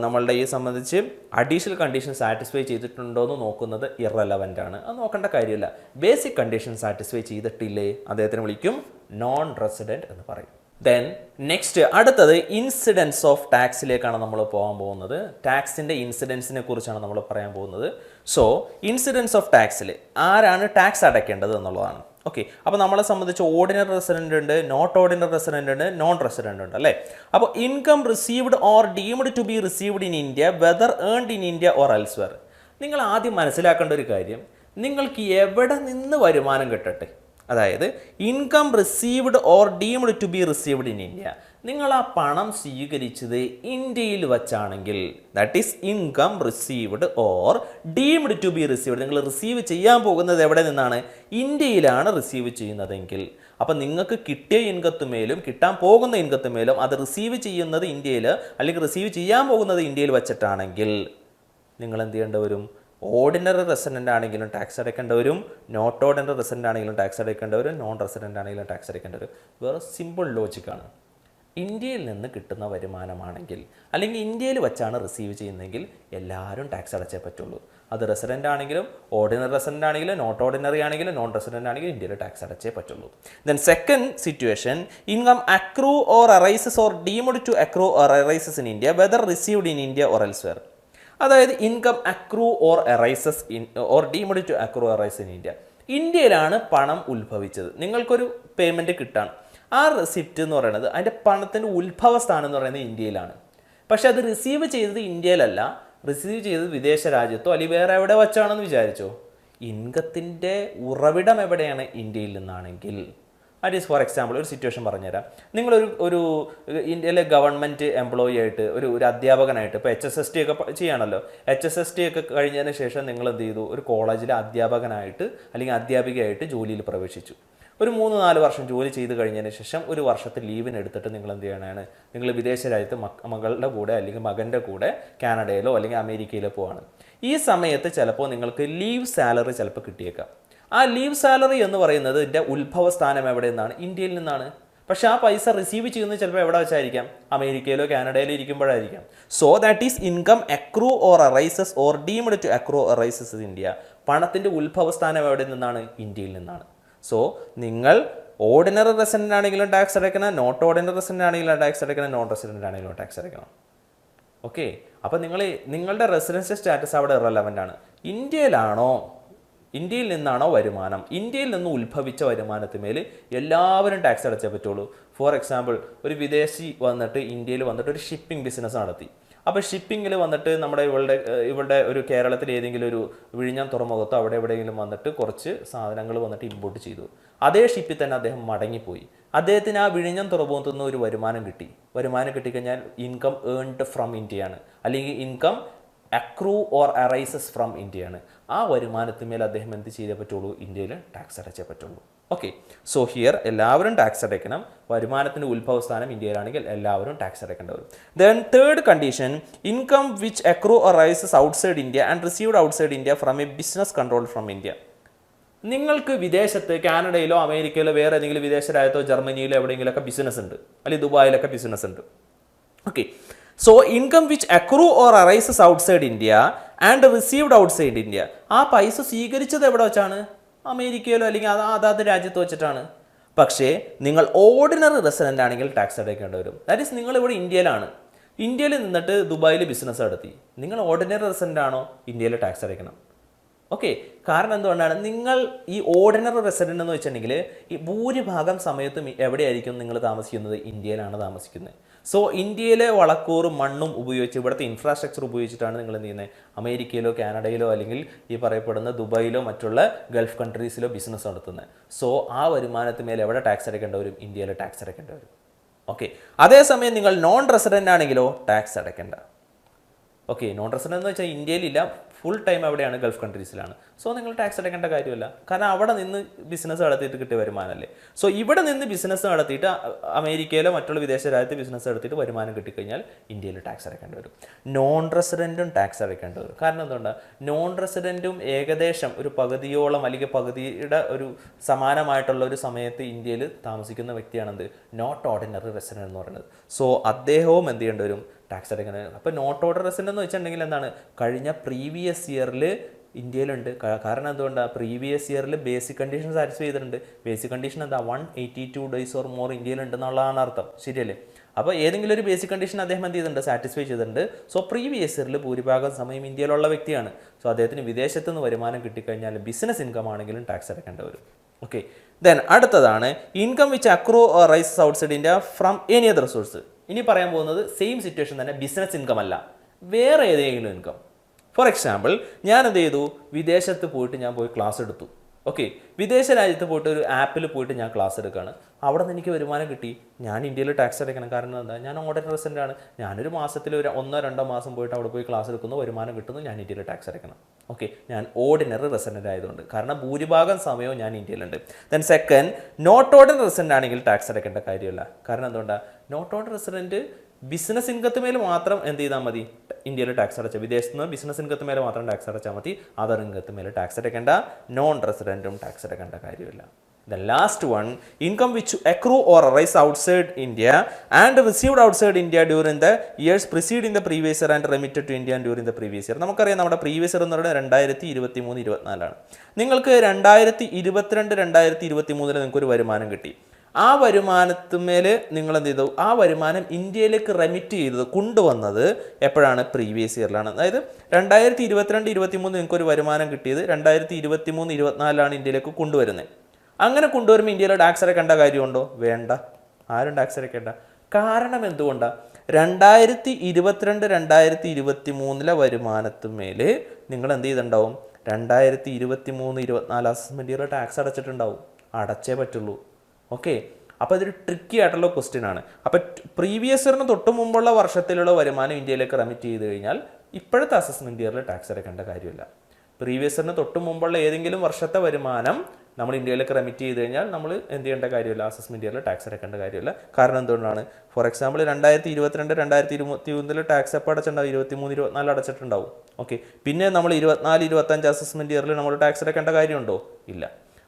നമ്മളുടെ ഈ സംബന്ധിച്ച് അഡീഷണൽ കണ്ടീഷൻ സാറ്റിസ്ഫൈ ചെയ്തിട്ടുണ്ടോ എന്ന് നോക്കുന്നത് ഇറലവൻ്റ് ആണ്, അത് നോക്കേണ്ട കാര്യമില്ല. ബേസിക് കണ്ടീഷൻ സാറ്റിസ്ഫൈ ചെയ്തിട്ടില്ലേ അദ്ദേഹത്തിന് വിളിക്കും നോൺ റെസിഡൻറ്റ് എന്ന് പറയും. ദെൻ നെക്സ്റ്റ് അടുത്തത് ഇൻസിഡൻസ് ഓഫ് ടാക്സിലേക്കാണ് നമ്മൾ പോകാൻ പോകുന്നത്. ടാക്സിൻ്റെ ഇൻസിഡൻസിനെ കുറിച്ചാണ് നമ്മൾ പറയാൻ പോകുന്നത്. സോ ഇൻസിഡൻസ് ഓഫ് ടാക്സിൽ ആരാണ് ടാക്സ് അടയ്ക്കേണ്ടത് എന്നുള്ളതാണ്. ഓക്കെ, അപ്പോൾ നമ്മളെ സംബന്ധിച്ച് ഓർഡിനറി റെസിഡൻ്റ് ഉണ്ട്, നോട്ട് ഓർഡിനറി റെസിഡൻ്റ് ഉണ്ട്, നോൺ റെസിഡൻ്റ് ഉണ്ട് അല്ലേ. അപ്പോൾ income received or deemed to be received in India whether earned in India or elsewhere. നിങ്ങൾ ആദ്യം മനസ്സിലാക്കേണ്ട ഒരു കാര്യം, നിങ്ങൾക്ക് എവിടെ നിന്ന് വരുമാനം കിട്ടട്ടെ, അതായത് income received or deemed to be received in India, നിങ്ങൾ ആ പണം സ്വീകരിച്ചത് ഇന്ത്യയിൽ വച്ചാണെങ്കിൽ that is income received or deemed to be received, നിങ്ങൾ റിസീവ് ചെയ്യാൻ പോകുന്നത് എവിടെ നിന്നാണ്, ഇന്ത്യയിലാണ് റിസീവ് ചെയ്യുന്നതെങ്കിൽ, അപ്പം നിങ്ങൾക്ക് കിട്ടിയ ഇൻകത്തുമേലും കിട്ടാൻ പോകുന്ന ഇൻകത്തുമേലും അത് റിസീവ് ചെയ്യുന്നത് ഇന്ത്യയിൽ അല്ലെങ്കിൽ റിസീവ് ചെയ്യാൻ പോകുന്നത് ഇന്ത്യയിൽ വച്ചിട്ടാണെങ്കിൽ നിങ്ങൾ എന്ത് ചെയ്യേണ്ടി വരും, ഓർഡിനറി റെസിഡൻ്റ് ആണെങ്കിലും ടാക്സ് അടയ്ക്കേണ്ടി വരും, നോട്ട് ഓർഡിനറി റെസിഡൻ്റ് ആണെങ്കിലും ടാക്സ് അടയ്ക്കേണ്ടി വരും, നോൺ റെസിഡൻ്റ് ആണെങ്കിലും ടാക്സ് അടയ്ക്കേണ്ടി വരും. വേറെ സിമ്പിൾ ലോജിക്കാണ്. ഇന്ത്യയിൽ നിന്ന് കിട്ടുന്ന വരുമാനമാണെങ്കിൽ അല്ലെങ്കിൽ ഇന്ത്യയിൽ വെച്ചാണ് റിസീവ് ചെയ്യുന്നതെങ്കിൽ എല്ലാവരും ടാക്സ് അടച്ചേ പറ്റുള്ളൂ. അത് റെസിഡൻ്റ് ആണെങ്കിലും ഓർഡിനറി റെസിഡൻ്റ് ആണെങ്കിലും നോട്ട് ഓർഡിനറി ആണെങ്കിലും നോൺ റെസിഡൻ്റ് ആണെങ്കിലും ഇന്ത്യയിൽ ടാക്സ് അടച്ചേ പറ്റുള്ളൂ. Then second situation, income accrue or arises or deemed to accrue or arises in India whether received in India or elsewhere. അതായത് income accrue or arises or deemed to accrue arise in India, ഇന്ത്യയിലാണ് പണം ഉത്ഭവിച്ചത്, നിങ്ങൾക്കൊരു payment കിട്ടാണ്, ആ receipt എന്ന് പറയുന്നത് അതിൻ്റെ പണത്തിൻ്റെ ഉത്ഭവസ്ഥാനം എന്ന് പറയുന്നത് ഇന്ത്യയിലാണ്. പക്ഷെ അത് റിസീവ് ചെയ്തത് ഇന്ത്യയിലല്ല, റിസീവ് ചെയ്തത് വിദേശ രാജ്യത്തോ അല്ലെങ്കിൽ വേറെ എവിടെ വച്ചാണെന്ന് വിചാരിച്ചോ, ഇൻകത്തിൻ്റെ ഉറവിടം എവിടെയാണ്, ഇന്ത്യയിൽ നിന്നാണെങ്കിൽ. ദാറ്റ് ഈസ് ഫോർ എക്സാമ്പിൾ ഒരു സിറ്റുവേഷൻ പറഞ്ഞുതരാം. നിങ്ങളൊരു ഇന്ത്യയിലെ ഗവൺമെൻറ് എംപ്ലോയി ആയിട്ട് ഒരു അധ്യാപകനായിട്ട് ഇപ്പോൾ HSST ഒക്കെ ചെയ്യണമല്ലോ, HSST ഒക്കെ കഴിഞ്ഞതിന് ശേഷം നിങ്ങൾ എന്ത് ചെയ്തു, ഒരു കോളേജിലെ അധ്യാപകനായിട്ട് അല്ലെങ്കിൽ അധ്യാപികയായിട്ട് ജോലിയിൽ പ്രവേശിച്ചു. ഒരു 3-4 വർഷം ജോലി ചെയ്ത് കഴിഞ്ഞതിന് ശേഷം ഒരു വർഷത്തെ ലീവിന് എടുത്തിട്ട് നിങ്ങൾ എന്ത് ചെയ്യണതാണ്, നിങ്ങൾ വിദേശ രാജ്യത്ത് മകളുടെ കൂടെ അല്ലെങ്കിൽ മകൻ്റെ കൂടെ കാനഡയിലോ അല്ലെങ്കിൽ അമേരിക്കയിലോ പോവാണ്. ഈ സമയത്ത് ചിലപ്പോൾ നിങ്ങൾക്ക് ലീവ് സാലറി ചിലപ്പോൾ കിട്ടിയേക്കാം. ആ ലീവ് സാലറി എന്ന് പറയുന്നത് ഇതിൻ്റെ ഉത്ഭവസ്ഥാനം എവിടെ നിന്നാണ്, ഇന്ത്യയിൽ നിന്നാണ്. പക്ഷേ ആ പൈസ റിസീവ് ചെയ്യുന്നത് ചിലപ്പോൾ എവിടെ വെച്ചായിരിക്കാം, അമേരിക്കയിലോ കാനഡയിലോ ഇരിക്കുമ്പോഴായിരിക്കാം. So that is income accrue or arises or deemed to accrue arises in India. പണത്തിൻ്റെ ഉത്ഭവസ്ഥാനം എവിടെ നിന്നാണ്, ഇന്ത്യയിൽ നിന്നാണ്. സോ നിങ്ങൾ ഓർഡിനറി റെസിഡൻ്റ് ആണെങ്കിലും ടാക്സ് അടയ്ക്കണം, നോട്ട് ഓർഡിനറി റെസിഡൻ്റ് ആണെങ്കിലും ടാക്സ് അടയ്ക്കണം, നോൺ റെസിഡൻ്റ് ആണെങ്കിലും ടാക്സ് അടയ്ക്കണം. ഓക്കെ, അപ്പോൾ നിങ്ങളുടെ റെസിഡൻഷ്യൽ സ്റ്റാറ്റസ് അവിടെ ഇറലവൻ്റ് ആണ്. ഇന്ത്യയിൽ നിന്നാണോ വരുമാനം, ഇന്ത്യയിൽ നിന്ന് ഉത്ഭവിച്ച വരുമാനത്തിന്മേൽ എല്ലാവരും ടാക്സ് അടച്ചേ പറ്റുള്ളൂ. ഫോർ എക്സാമ്പിൾ, ഒരു വിദേശി വന്നിട്ട് ഇന്ത്യയിൽ വന്നിട്ട് ഒരു ഷിപ്പിംഗ് ബിസിനസ് നടത്തി. അപ്പോൾ ഷിപ്പിങ്ങിൽ വന്നിട്ട് നമ്മുടെ ഇവളുടെ ഒരു കേരളത്തിൽ ഏതെങ്കിലും ഒരു വിഴിഞ്ഞം തുറമുഖത്തോ അവിടെ എവിടെയെങ്കിലും വന്നിട്ട് കുറച്ച് സാധനങ്ങൾ വന്നിട്ട് ഇമ്പോർട്ട് ചെയ്തു. അതേ ഷിപ്പിൽ തന്നെ അദ്ദേഹം മടങ്ങിപ്പോയി. അദ്ദേഹത്തിന് ആ വിഴിഞ്ഞം തുറമുഖത്തു നിന്ന് ഒരു വരുമാനം കിട്ടിക്കഴിഞ്ഞാൽ ഇൻകം ഏൺഡ് ഫ്രം ഇന്ത്യയാണ്, അല്ലെങ്കിൽ income accrue or arises from ഇന്ത്യയാണ്. ആ വരുമാനത്തിന്മേൽ അദ്ദേഹം എന്ത് ചെയ്തേ പറ്റുള്ളൂ, ഇന്ത്യയിൽ ടാക്സ് അടച്ചേ പറ്റുള്ളൂ. ഓക്കെ, സോ ഹിയർ എല്ലാവരും ടാക്സ് അടയ്ക്കണം. വരുമാനത്തിൻ്റെ ഉത്ഭവസ്ഥാനം ഇന്ത്യയിലാണെങ്കിൽ എല്ലാവരും ടാക്സ് അടയ്ക്കേണ്ടി വരും. Then third condition, income which accrue or rises outside India and received outside India from A business control from India. നിങ്ങൾക്ക് വിദേശത്ത് കാനഡയിലോ അമേരിക്കയിലോ വേറെ ഏതെങ്കിലും വിദേശ രാജ്യത്തോ ജർമ്മനിയിലോ എവിടെയെങ്കിലുമൊക്കെ ബിസിനസ് ഉണ്ട്, അല്ലെങ്കിൽ ദുബായിലൊക്കെ ബിസിനസ് ഉണ്ട്. Okay, so income which accrue or arises outside India and received outside India, ആ പൈസ സ്വീകരിച്ചത് എവിടെ വെച്ചാണ്, അമേരിക്കയിലോ അല്ലെങ്കിൽ അതാത് രാജ്യത്ത് വെച്ചിട്ടാണ്. പക്ഷേ നിങ്ങൾ ഓർഡിനറി റെസിഡൻ്റ് ആണെങ്കിൽ ടാക്സ് അടയ്ക്കേണ്ടി വരും. ദാറ്റ് ഈസ് നിങ്ങളിവിടെ ഇന്ത്യയിൽ നിന്നിട്ട് ദുബായിൽ ബിസിനസ് നടത്തി, നിങ്ങൾ ഓർഡിനറി റെസിഡൻ്റ് ആണോ, ഇന്ത്യയിൽ ടാക്സ് അടയ്ക്കണം. ഓക്കെ, കാരണം എന്തുകൊണ്ടാണ്, നിങ്ങൾ ഈ ഓർഡിനറി റെസിഡൻ്റ് എന്ന് വെച്ചിട്ടുണ്ടെങ്കിൽ ഈ ഭൂരിഭാഗം സമയത്തും എവിടെയായിരിക്കും നിങ്ങൾ താമസിക്കുന്നത്, ഇന്ത്യയിലാണ് താമസിക്കുന്നത്. സോ ഇന്ത്യയിലെ വളക്കൂറും മണ്ണും ഉപയോഗിച്ച് ഇവിടുത്തെ ഇൻഫ്രാസ്ട്രക്ചർ ഉപയോഗിച്ചിട്ടാണ് നിങ്ങൾ എന്ത് ചെയ്യുന്നത്, അമേരിക്കയിലോ കാനഡയിലോ അല്ലെങ്കിൽ ഈ പറയപ്പെടുന്ന ദുബായിലോ മറ്റുള്ള ഗൾഫ് കൺട്രീസിലോ ബിസിനസ് നടത്തുന്നത്. സോ ആ വരുമാനത്തിന് എവിടെ ടാക്സ് അടയ്ക്കേണ്ടി വരും, ഇന്ത്യയിൽ ടാക്സ് അടയ്ക്കേണ്ടി വരും. ഓക്കെ, അതേസമയം നിങ്ങൾ നോൺ റെസിഡൻ്റ് ആണെങ്കിലോ ടാക്സ് അടയ്ക്കേണ്ട. ഓക്കെ, നോൺ റെസിഡൻ്റ് എന്ന് വെച്ചാൽ ഇന്ത്യയിലില്ല, ഫുൾ ടൈം എവിടെയാണ്, ഗൾഫ് കൺട്രീസിലാണ്. സോ നിങ്ങൾ ടാക്സ് അടയ്ക്കേണ്ട കാര്യമില്ല, കാരണം അവിടെ നിന്ന് ബിസിനസ് നടത്തിയിട്ട് കിട്ടിയ വരുമാനമല്ലേ. സോ ഇവിടെ നിന്ന് ബിസിനസ് നടത്തിയിട്ട് അമേരിക്കയിലോ മറ്റുള്ള വിദേശ രാജ്യത്ത് ബിസിനസ് നടത്തിയിട്ട് വരുമാനം കിട്ടിക്കഴിഞ്ഞാൽ ഇന്ത്യയിൽ ടാക്സ് അടയ്ക്കേണ്ടി വരും. നോൺ റെസിഡൻറ്റും ടാക്സ് അടയ്ക്കേണ്ടി വരും. കാരണം എന്തുകൊണ്ടാണ്, നോൺ റെസിഡൻറ്റും ഏകദേശം ഒരു പകുതിയോളം അല്ലെങ്കിൽ പകുതിയുടെ ഒരു സമാനമായിട്ടുള്ള ഒരു സമയത്ത് ഇന്ത്യയിൽ താമസിക്കുന്ന വ്യക്തിയാണെന്ത്, നോട്ട് ഓർഡിനറി റെസിഡൻറ്റ് എന്ന് പറയുന്നത്. സോ അദ്ദേഹവും എന്ത് ചെയ്യേണ്ടി വരും, ടാക്സ് അടയ്ക്കുന്നത്. അപ്പോൾ നോട്ട് ഓർഡിനറി റെസിഡൻറ്റ് എന്ന് വെച്ചിട്ടുണ്ടെങ്കിൽ എന്താണ്, കഴിഞ്ഞ പ്രീവിയസ് ഇയറിൽ ഇന്ത്യയിലുണ്ട്. കാരണം എന്തുകൊണ്ടാണ്? പ്രീവിയസ് ഇയറിൽ ബേസിക് കണ്ടീഷൻ സാറ്റിസ്ഫൈ ചെയ്തിട്ടുണ്ട്. ബേസിക് കണ്ടീഷൻ എന്താ? 182 ഡേയ്സ് ഓർ മോർ ഇന്ത്യയിലുണ്ടെന്നുള്ളതാണ് അർത്ഥം. ശരിയല്ലേ? അപ്പോൾ ഏതെങ്കിലും ഒരു ബേസിക് കണ്ടീഷൻ അദ്ദേഹം എന്ത് ചെയ്തിട്ടുണ്ട്? സാറ്റിസ്ഫൈ ചെയ്തിട്ടുണ്ട്. സോ പ്രീവിയസ് ഇയറിൽ ഭൂരിഭാഗം സമയം ഇന്ത്യയിലുള്ള വ്യക്തിയാണ്. സോ അദ്ദേഹത്തിന് വിദേശത്ത് നിന്ന് വരുമാനം കിട്ടിക്കഴിഞ്ഞാൽ ബിസിനസ് ഇൻകം ആണെങ്കിലും ടാക്സ് അടക്കേണ്ടി വരും. ഓക്കെ, ദെൻ അടുത്തതാണ് income which accrue or rises outside India from any other source. ഇനി പറയാൻ പോകുന്നത് സെയിം സിറ്റുവേഷൻ തന്നെ, ബിസിനസ് ഇൻകം അല്ല, വേറെ ഏതെങ്കിലും ഇൻകം. ഫോർ എക്സാമ്പിൾ, ഞാൻ എന്ത് ചെയ്തു? വിദേശത്ത് പോയിട്ട് ഞാൻ പോയി ക്ലാസ് എടുത്തു. ഓക്കെ, വിദേശ രാജ്യത്ത് പോയിട്ട് ഒരു ആപ്പിൽ പോയിട്ട് ഞാൻ ക്ലാസ് എടുക്കുകയാണ്. അവിടെ നിന്ന് എനിക്ക് വരുമാനം കിട്ടി. ഞാൻ ഇന്ത്യയിൽ ടാക്സ് അടയ്ക്കണം. കാരണം എന്താ? ഞാൻ ഓർഡിനറി റെസിഡൻ്റ് ആണ്. ഞാനൊരു മാസത്തിൽ ഒരു 1-2 മാസം പോയിട്ട് അവിടെ പോയി ക്ലാസ് എടുക്കുന്നു, വരുമാനം കിട്ടുന്നു, ഞാൻ ഇന്ത്യയിൽ ടാക്സ് അടയ്ക്കണം. ഓക്കെ, ഞാൻ ഓർഡിനറി റെസിഡൻ്റ് ആയതുകൊണ്ട്. കാരണം ഭൂരിഭാഗം സമയവും ഞാൻ ഇന്ത്യയിലുണ്ട്. Then second, not ordinary resident ആണെങ്കിൽ ടാക്സ് അടയ്ക്കേണ്ട കാര്യമില്ല. കാരണം എന്തുകൊണ്ടാണ്? നോട്ട് ഓർഡിനറി റെസിഡൻറ്റ് ബിസിനസ് ഇൻകത്തുമേൽ മാത്രം എന്ത് ചെയ്താൽ മതി? ഇന്ത്യയിൽ ടാക്സ് അടച്ചാൽ, വിദേശത്ത് നിന്ന് ബിസിനസ് ഇൻകത്തുമേൽ മാത്രം ടാക്സ് അടച്ചാൽ മതി. അതർ ഇൻകത്തുമേൽ ടാക്സ് അടയ്ക്കേണ്ട. നോൺ റെസിഡൻറ്റും ടാക്സ് അടയ്ക്കേണ്ട കാര്യമില്ല. The last one, income which accrue or arise outside India and received outside India during the years preceding the previous year and remitted to India during the previous year. നമുക്കറിയാം നമ്മുടെ previous year എന്ന് പറയുന്നത് 2023-24 നിങ്ങൾക്ക് 2022-2023 നിങ്ങൾക്ക് ഒരു വരുമാനം കിട്ടി. ആ വരുമാനത്തിന്മേൽ നിങ്ങൾ എന്ത് ചെയ്തു? ആ വരുമാനം ഇന്ത്യയിലേക്ക് റെമിറ്റ് ചെയ്തത്, കൊണ്ടുവന്നത് എപ്പോഴാണ്? പ്രീവിയസ് ഇയറിലാണ്. അതായത് 2022-23 നിങ്ങൾക്ക് ഒരു വരുമാനം കിട്ടിയത് 2023-24 ഇന്ത്യയിലേക്ക് കൊണ്ടുവരുന്നത്. അങ്ങനെ കൊണ്ടുവരുമ്പോൾ ഇന്ത്യയിൽ ടാക്സ് അടയ്ക്കേണ്ട കാര്യമുണ്ടോ? വേണ്ട. ആരും ടാക്സ് അടയ്ക്കേണ്ട. കാരണം എന്തുകൊണ്ടാണ്? 2022-2023 വരുമാനത്തിന്മേൽ നിങ്ങൾ എന്ത് ചെയ്തിട്ടുണ്ടാവും? 2023-24 അസസ്മെൻറ്റ് ഇയർ ടാക്സ് അടച്ചിട്ടുണ്ടാവും. അടച്ചേ പറ്റുള്ളൂ. ഓക്കെ, അപ്പോൾ ഇതൊരു ട്രിക്കി ആയിട്ടുള്ള ക്വസ്റ്റ്യൻ ആണ്. അപ്പോൾ പ്രീവിയസ് ഇയറിന് തൊട്ട് മുമ്പുള്ള വർഷത്തിലുള്ള വരുമാനം ഇന്ത്യയിലേക്ക് റെമിറ്റ് ചെയ്ത് കഴിഞ്ഞാൽ ഇപ്പോഴത്തെ അസസ്മെൻറ്റ് ഇയറിൽ ടാക്സ് അടയ്ക്കേണ്ട കാര്യമില്ല. പ്രീവിയസ് ഇയറിന് തൊട്ട് മുമ്പുള്ള ഏതെങ്കിലും വർഷത്തെ വരുമാനം നമ്മൾ ഇന്ത്യയിലേക്ക് റെമിറ്റ് ചെയ്ത് കഴിഞ്ഞാൽ നമ്മൾ എന്ത് ചെയ്യേണ്ട കാര്യമില്ല? അസസ്മെൻറ്റ് ഇയറിൽ ടാക്സ് അടയ്ക്കേണ്ട കാര്യമില്ല. കാരണം എന്തുകൊണ്ടാണ്? ഫോർ എക്സാമ്പിൾ 2022-2023 ടാക്സ് എപ്പോൾ അടച്ചിട്ടുണ്ടാവും? 23-24 അടച്ചിട്ടുണ്ടാവും. ഓക്കെ, പിന്നെ നമ്മൾ 24-25 അസസ്മെൻറ്റ് ഇയറിൽ നമ്മൾ ടാക്സ് അടയ്ക്കേണ്ട കാര്യമുണ്ടോ? ഇല്ല.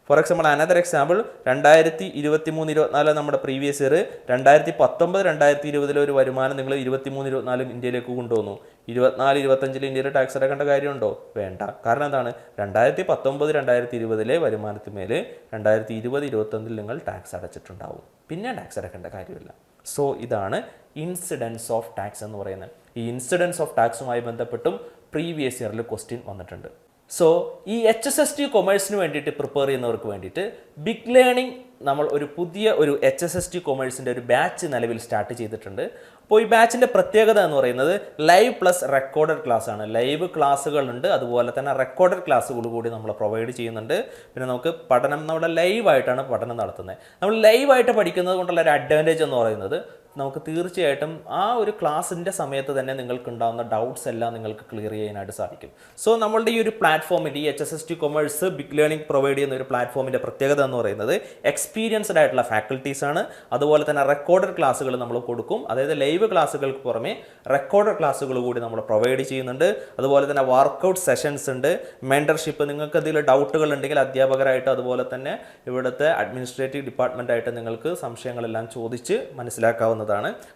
ഫോർ എക്സാമ്പിൾ അനദർ എക്സാമ്പിൾ 2023-24 നമ്മുടെ പ്രീവിയസ് ഇയർ, 2019-2020 ഒരു വരുമാനം നിങ്ങൾ 23-24 ഇന്ത്യയിലേക്ക് കൊണ്ടുവന്നു. 24-25 ഇന്ത്യയിൽ ടാക്സ് അടക്കേണ്ട കാര്യമുണ്ടോ? വേണ്ട. കാരണം എന്താണ്? 2019-2020 വരുമാനത്തിന്മേൽ 2020-21 നിങ്ങൾ ടാക്സ് അടച്ചിട്ടുണ്ടാവും. പിന്നെ ടാക്സ് അടക്കേണ്ട കാര്യമില്ല. സോ ഇതാണ് ഇൻസിഡൻസ് ഓഫ് ടാക്സ് എന്ന് പറയുന്നത്. ഈ ഇൻസിഡൻസ് ഓഫ് ടാക്സുമായി ബന്ധപ്പെട്ടും പ്രീവിയസ് ഇയറിൽ ക്വസ്റ്റ്യൻ വന്നിട്ടുണ്ട്. സോ ഈ HSST കൊമേഴ്സിന് വേണ്ടിയിട്ട് പ്രിപ്പയർ ചെയ്യുന്നവർക്ക് വേണ്ടിയിട്ട് ബിഗ് ലേണിംഗ് നമ്മൾ ഒരു പുതിയ HSST കൊമേഴ്സിൻ്റെ ഒരു ബാച്ച് നിലവിൽ സ്റ്റാർട്ട് ചെയ്തിട്ടുണ്ട്. അപ്പോൾ ഈ ബാച്ചിൻ്റെ പ്രത്യേകത എന്ന് പറയുന്നത് ലൈവ് പ്ലസ് റെക്കോർഡഡ് ക്ലാസ് ആണ്. ലൈവ് ക്ലാസ്സുകളുണ്ട്, അതുപോലെ തന്നെ റെക്കോർഡഡ് ക്ലാസ്സുകൾ കൂടി നമ്മൾ പ്രൊവൈഡ് ചെയ്യുന്നുണ്ട്. പിന്നെ നമുക്ക് പഠനം നമ്മുടെ ലൈവായിട്ടാണ് പഠനം നടത്തുന്നത്. നമ്മൾ ലൈവായിട്ട് പഠിക്കുന്നത് കൊണ്ടുള്ള ഒരു അഡ്വാൻറ്റേജ് എന്ന് പറയുന്നത് നമുക്ക് തീർച്ചയായിട്ടും ആ ഒരു ക്ലാസ്സിൻ്റെ സമയത്ത് തന്നെ നിങ്ങൾക്ക് ഉണ്ടാകുന്ന ഡൗട്ട്സ് എല്ലാം നിങ്ങൾക്ക് ക്ലിയർ ചെയ്യാനായിട്ട് സാധിക്കും. സോ നമ്മളുടെ ഈ ഒരു പ്ലാറ്റ്ഫോമിൻ്റെ ഈ HSST commerce big learning provide ചെയ്യുന്ന ഒരു പ്ലാറ്റ്ഫോമിൻ്റെ പ്രത്യേകത എന്ന് പറയുന്നത് എക്സ്പീരിയൻസ്ഡ് ആയിട്ടുള്ള ഫാക്കൽറ്റീസാണ്. അതുപോലെ തന്നെ റെക്കോർഡഡ് ക്ലാസ്സുകൾ നമ്മൾ കൊടുക്കും. അതായത് ലൈവ് ക്ലാസ്സുകൾക്ക് പുറമെ റെക്കോർഡഡ് ക്ലാസ്സുകൾ കൂടി നമ്മൾ പ്രൊവൈഡ് ചെയ്യുന്നുണ്ട്. അതുപോലെ തന്നെ വർക്കൗട്ട് സെഷൻസ് ഉണ്ട്, മെൻറ്റർഷിപ്പ്. നിങ്ങൾക്ക് എന്തെങ്കിലും ഡൗട്ടുകൾ ഉണ്ടെങ്കിൽ അധ്യാപകരായിട്ട് അതുപോലെ തന്നെ ഇവിടുത്തെ അഡ്മിനിസ്ട്രേറ്റീവ് ഡിപ്പാർട്ട്മെൻറ്റായിട്ട് നിങ്ങൾക്ക് സംശയങ്ങളെല്ലാം ചോദിച്ച് മനസ്സിലാക്കാവുന്നതാണ്.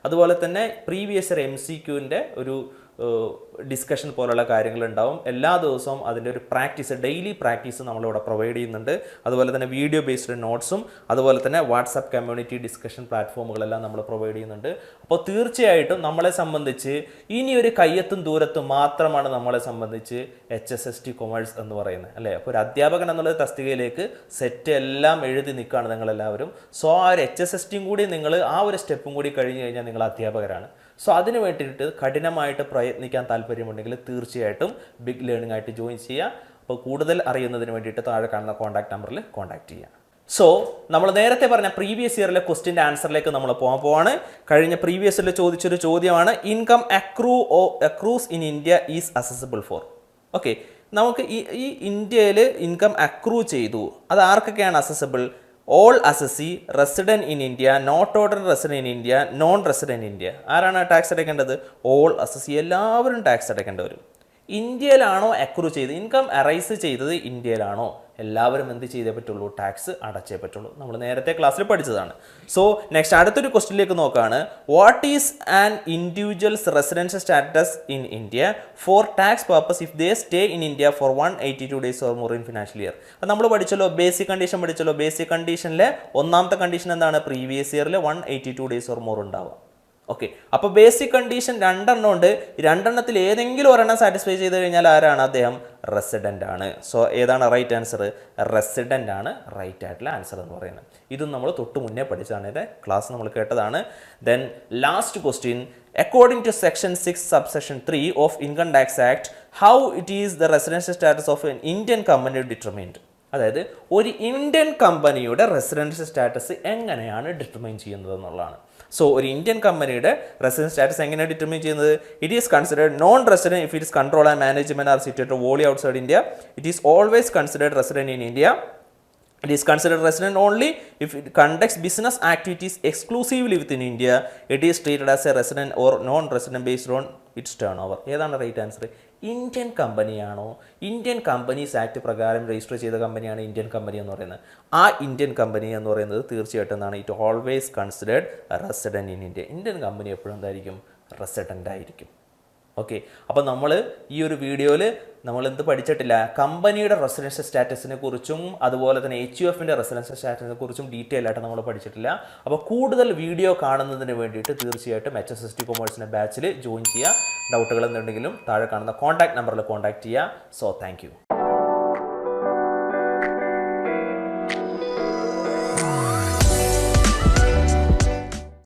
അതുപോലെ തന്നെ പ്രീവിയസ് ഇയർ MCQൻ്റെ ഒരു ഡിസ്കഷൻ പോലുള്ള കാര്യങ്ങളുണ്ടാവും. എല്ലാ ദിവസവും അതിൻ്റെ ഒരു പ്രാക്ടീസ്, ഡെയിലി പ്രാക്ടീസ് നമ്മളിവിടെ പ്രൊവൈഡ് ചെയ്യുന്നുണ്ട്. അതുപോലെ തന്നെ വീഡിയോ ബേസ്ഡ് നോട്ട്സും അതുപോലെ തന്നെ വാട്സാപ്പ് കമ്മ്യൂണിറ്റി ഡിസ്കഷൻ പ്ലാറ്റ്ഫോമുകളെല്ലാം നമ്മൾ പ്രൊവൈഡ് ചെയ്യുന്നുണ്ട്. അപ്പോൾ തീർച്ചയായിട്ടും നമ്മളെ സംബന്ധിച്ച് ഇനി ഒരു കയ്യെത്തും ദൂരത്തും മാത്രമാണ് നമ്മളെ സംബന്ധിച്ച് HSST കൊമേഴ്സ് എന്ന് പറയുന്നത്, അല്ലേ? അപ്പോൾ ഒരു അധ്യാപകൻ എന്നുള്ള തസ്തികയിലേക്ക് സെറ്റ് എല്ലാം എഴുതി നിൽക്കുകയാണ് നിങ്ങളെല്ലാവരും. സോ ആ ഒരു HSSTയും കൂടി നിങ്ങൾ ആ ഒരു സ്റ്റെപ്പും കൂടി കഴിഞ്ഞ് കഴിഞ്ഞാൽ നിങ്ങൾ അധ്യാപകരാണ്. സോ അതിന് വേണ്ടിയിട്ട് കഠിനമായിട്ട് പ്രയത്നിക്കാൻ താല്പര്യമുണ്ടെങ്കിൽ തീർച്ചയായിട്ടും ബിഗ് ലേണിംഗ് ആയിട്ട് ജോയിൻ ചെയ്യുക. അപ്പോൾ കൂടുതൽ അറിയുന്നതിന് വേണ്ടിയിട്ട് താഴെ കാണുന്ന കോൺടാക്ട് നമ്പറിൽ കോൺടാക്ട് ചെയ്യുക. സോ നമ്മൾ നേരത്തെ പറഞ്ഞ പ്രീവിയസ് ഇയറിലെ ക്വസ്റ്റിൻ്റെ ആൻസറിലേക്ക് നമ്മൾ പോവാണ്. കഴിഞ്ഞ പ്രീവിയസ് ഇയറിൽ ചോദിച്ചൊരു ചോദ്യമാണ് income accrues in India is assessable for. Okay, നമുക്ക് ഈ ഇന്ത്യയിൽ ഇൻകം അക്രൂ ചെയ്തു, അത് ആർക്കൊക്കെയാണ് assessable? All assessee, resident in India, not ordinary resident in India, non resident in India. ആരാണ് ടാക്സ് അടയ്ക്കേണ്ടത്? ഓൾ അസസി, എല്ലാവരും ടാക്സ് അടയ്ക്കേണ്ടി വരും. ഇന്ത്യയിലാണോ അക്രൂ ചെയ്ത്, ഇൻകം അറൈസ് ചെയ്തത് ഇന്ത്യയിലാണോ എല്ലാവരും എന്ത് ചെയ്തേ പറ്റുള്ളൂ, ടാക്സ് അടച്ചേ പറ്റുള്ളൂ. നമ്മൾ നേരത്തെ ക്ലാസ്സിൽ പഠിച്ചതാണ്. സോ നെക്സ്റ്റ് അടുത്തൊരു ക്വസ്റ്റ്യനിലേക്ക് നോക്കുകയാണ്. What is an individuals residential status in India for tax purpose if they stay in India for 182 days or more in financial year? അത് നമ്മൾ പഠിച്ചല്ലോ, ബേസിക് കണ്ടീഷൻ പഠിച്ചല്ലോ. ബേസിക് കണ്ടീഷനിലെ ഒന്നാമത്തെ കണ്ടീഷൻ എന്താണ്? പ്രീവിയസ് ഇയറിൽ 182 ഡേയ്സ് ഓർ മോർ ഉണ്ടാവുക. Okay, അപ്പോൾ basic condition രണ്ടെണ്ണം ഉണ്ട്. രണ്ടെണ്ണത്തിൽ ഏതെങ്കിലും ഒരെണ്ണം സാറ്റിസ്ഫൈ ചെയ്ത് കഴിഞ്ഞാൽ ആരാണ്? അദ്ദേഹം റെസിഡൻ്റ് ആണ്. സോ ഏതാണ് റൈറ്റ് ആൻസർ? റെസിഡൻ്റ് ആണ് റൈറ്റ് ആയിട്ടുള്ള ആൻസർ എന്ന് പറയുന്നത്. ഇതും നമ്മൾ തൊട്ട് മുന്നേ പഠിച്ചതാണ്, ഇത് ക്ലാസ് നമ്മൾ കേട്ടതാണ്. Then last question, according to section 6 subsection 3 of Income Tax Act, how it is the residential status of an Indian company determined? അതായത് ഒരു ഇന്ത്യൻ കമ്പനിയുടെ റെസിഡൻഷ്യൽ സ്റ്റാറ്റസ് എങ്ങനെയാണ് ഡിറ്റർമൈൻ ചെയ്യുന്നത് എന്നുള്ളതാണ്. സോ ഒരു ഇന്ത്യൻ കമ്പനിയുടെ റെസിഡൻഷ്യൽ സ്റ്റാറ്റസ് എങ്ങനെയാണ് ഡിറ്റർമൈൻ ചെയ്യുന്നത്? It is considered non resident if it is control and management R situated wholly outside India. It is always considered resident in India. It is considered resident only if it conducts business activities exclusively within India. It is treated as a resident or non-resident based on its turnover. ഏതാണ് right answer? Indian കമ്പനിയാണോ, Indian companies act പ്രകാരം register ചെയ്ത കമ്പനിയാണ് Indian company എന്ന് പറയുന്നത്. ആ Indian company എന്ന് പറയുന്നത് തീർച്ചയായിട്ടും എന്താണ്? It always considered resident in India. Indian company എപ്പോഴും എന്തായിരിക്കും? റെസിഡൻ്റ് ആയിരിക്കും. ഓക്കെ, അപ്പോൾ നമ്മൾ ഈ ഒരു വീഡിയോയിൽ നമ്മൾ എന്ത് പഠിച്ചിട്ടില്ല? കമ്പനിയുടെ റെസിഡൻഷ്യൽ സ്റ്റാറ്റസിനെ കുറിച്ചും അതുപോലെ തന്നെ HUFൻ്റെ റെസിഡൻഷ്യൽ സ്റ്റാറ്റസിനെ കുറിച്ചും ഡീറ്റെയിൽ ആയിട്ട് നമ്മൾ പഠിച്ചിട്ടില്ല. അപ്പോൾ കൂടുതൽ വീഡിയോ കാണുന്നതിന് വേണ്ടിയിട്ട് തീർച്ചയായിട്ടും HSST കൊമേഴ്സിൻ്റെ ബാച്ചിൽ ജോയിൻ ചെയ്യുക. ഡൗട്ടുകൾ എന്തുണ്ടെങ്കിലും താഴെ കാണുന്ന കോൺടാക്ട് നമ്പറിൽ കോൺടാക്ട് ചെയ്യുക. So thank you.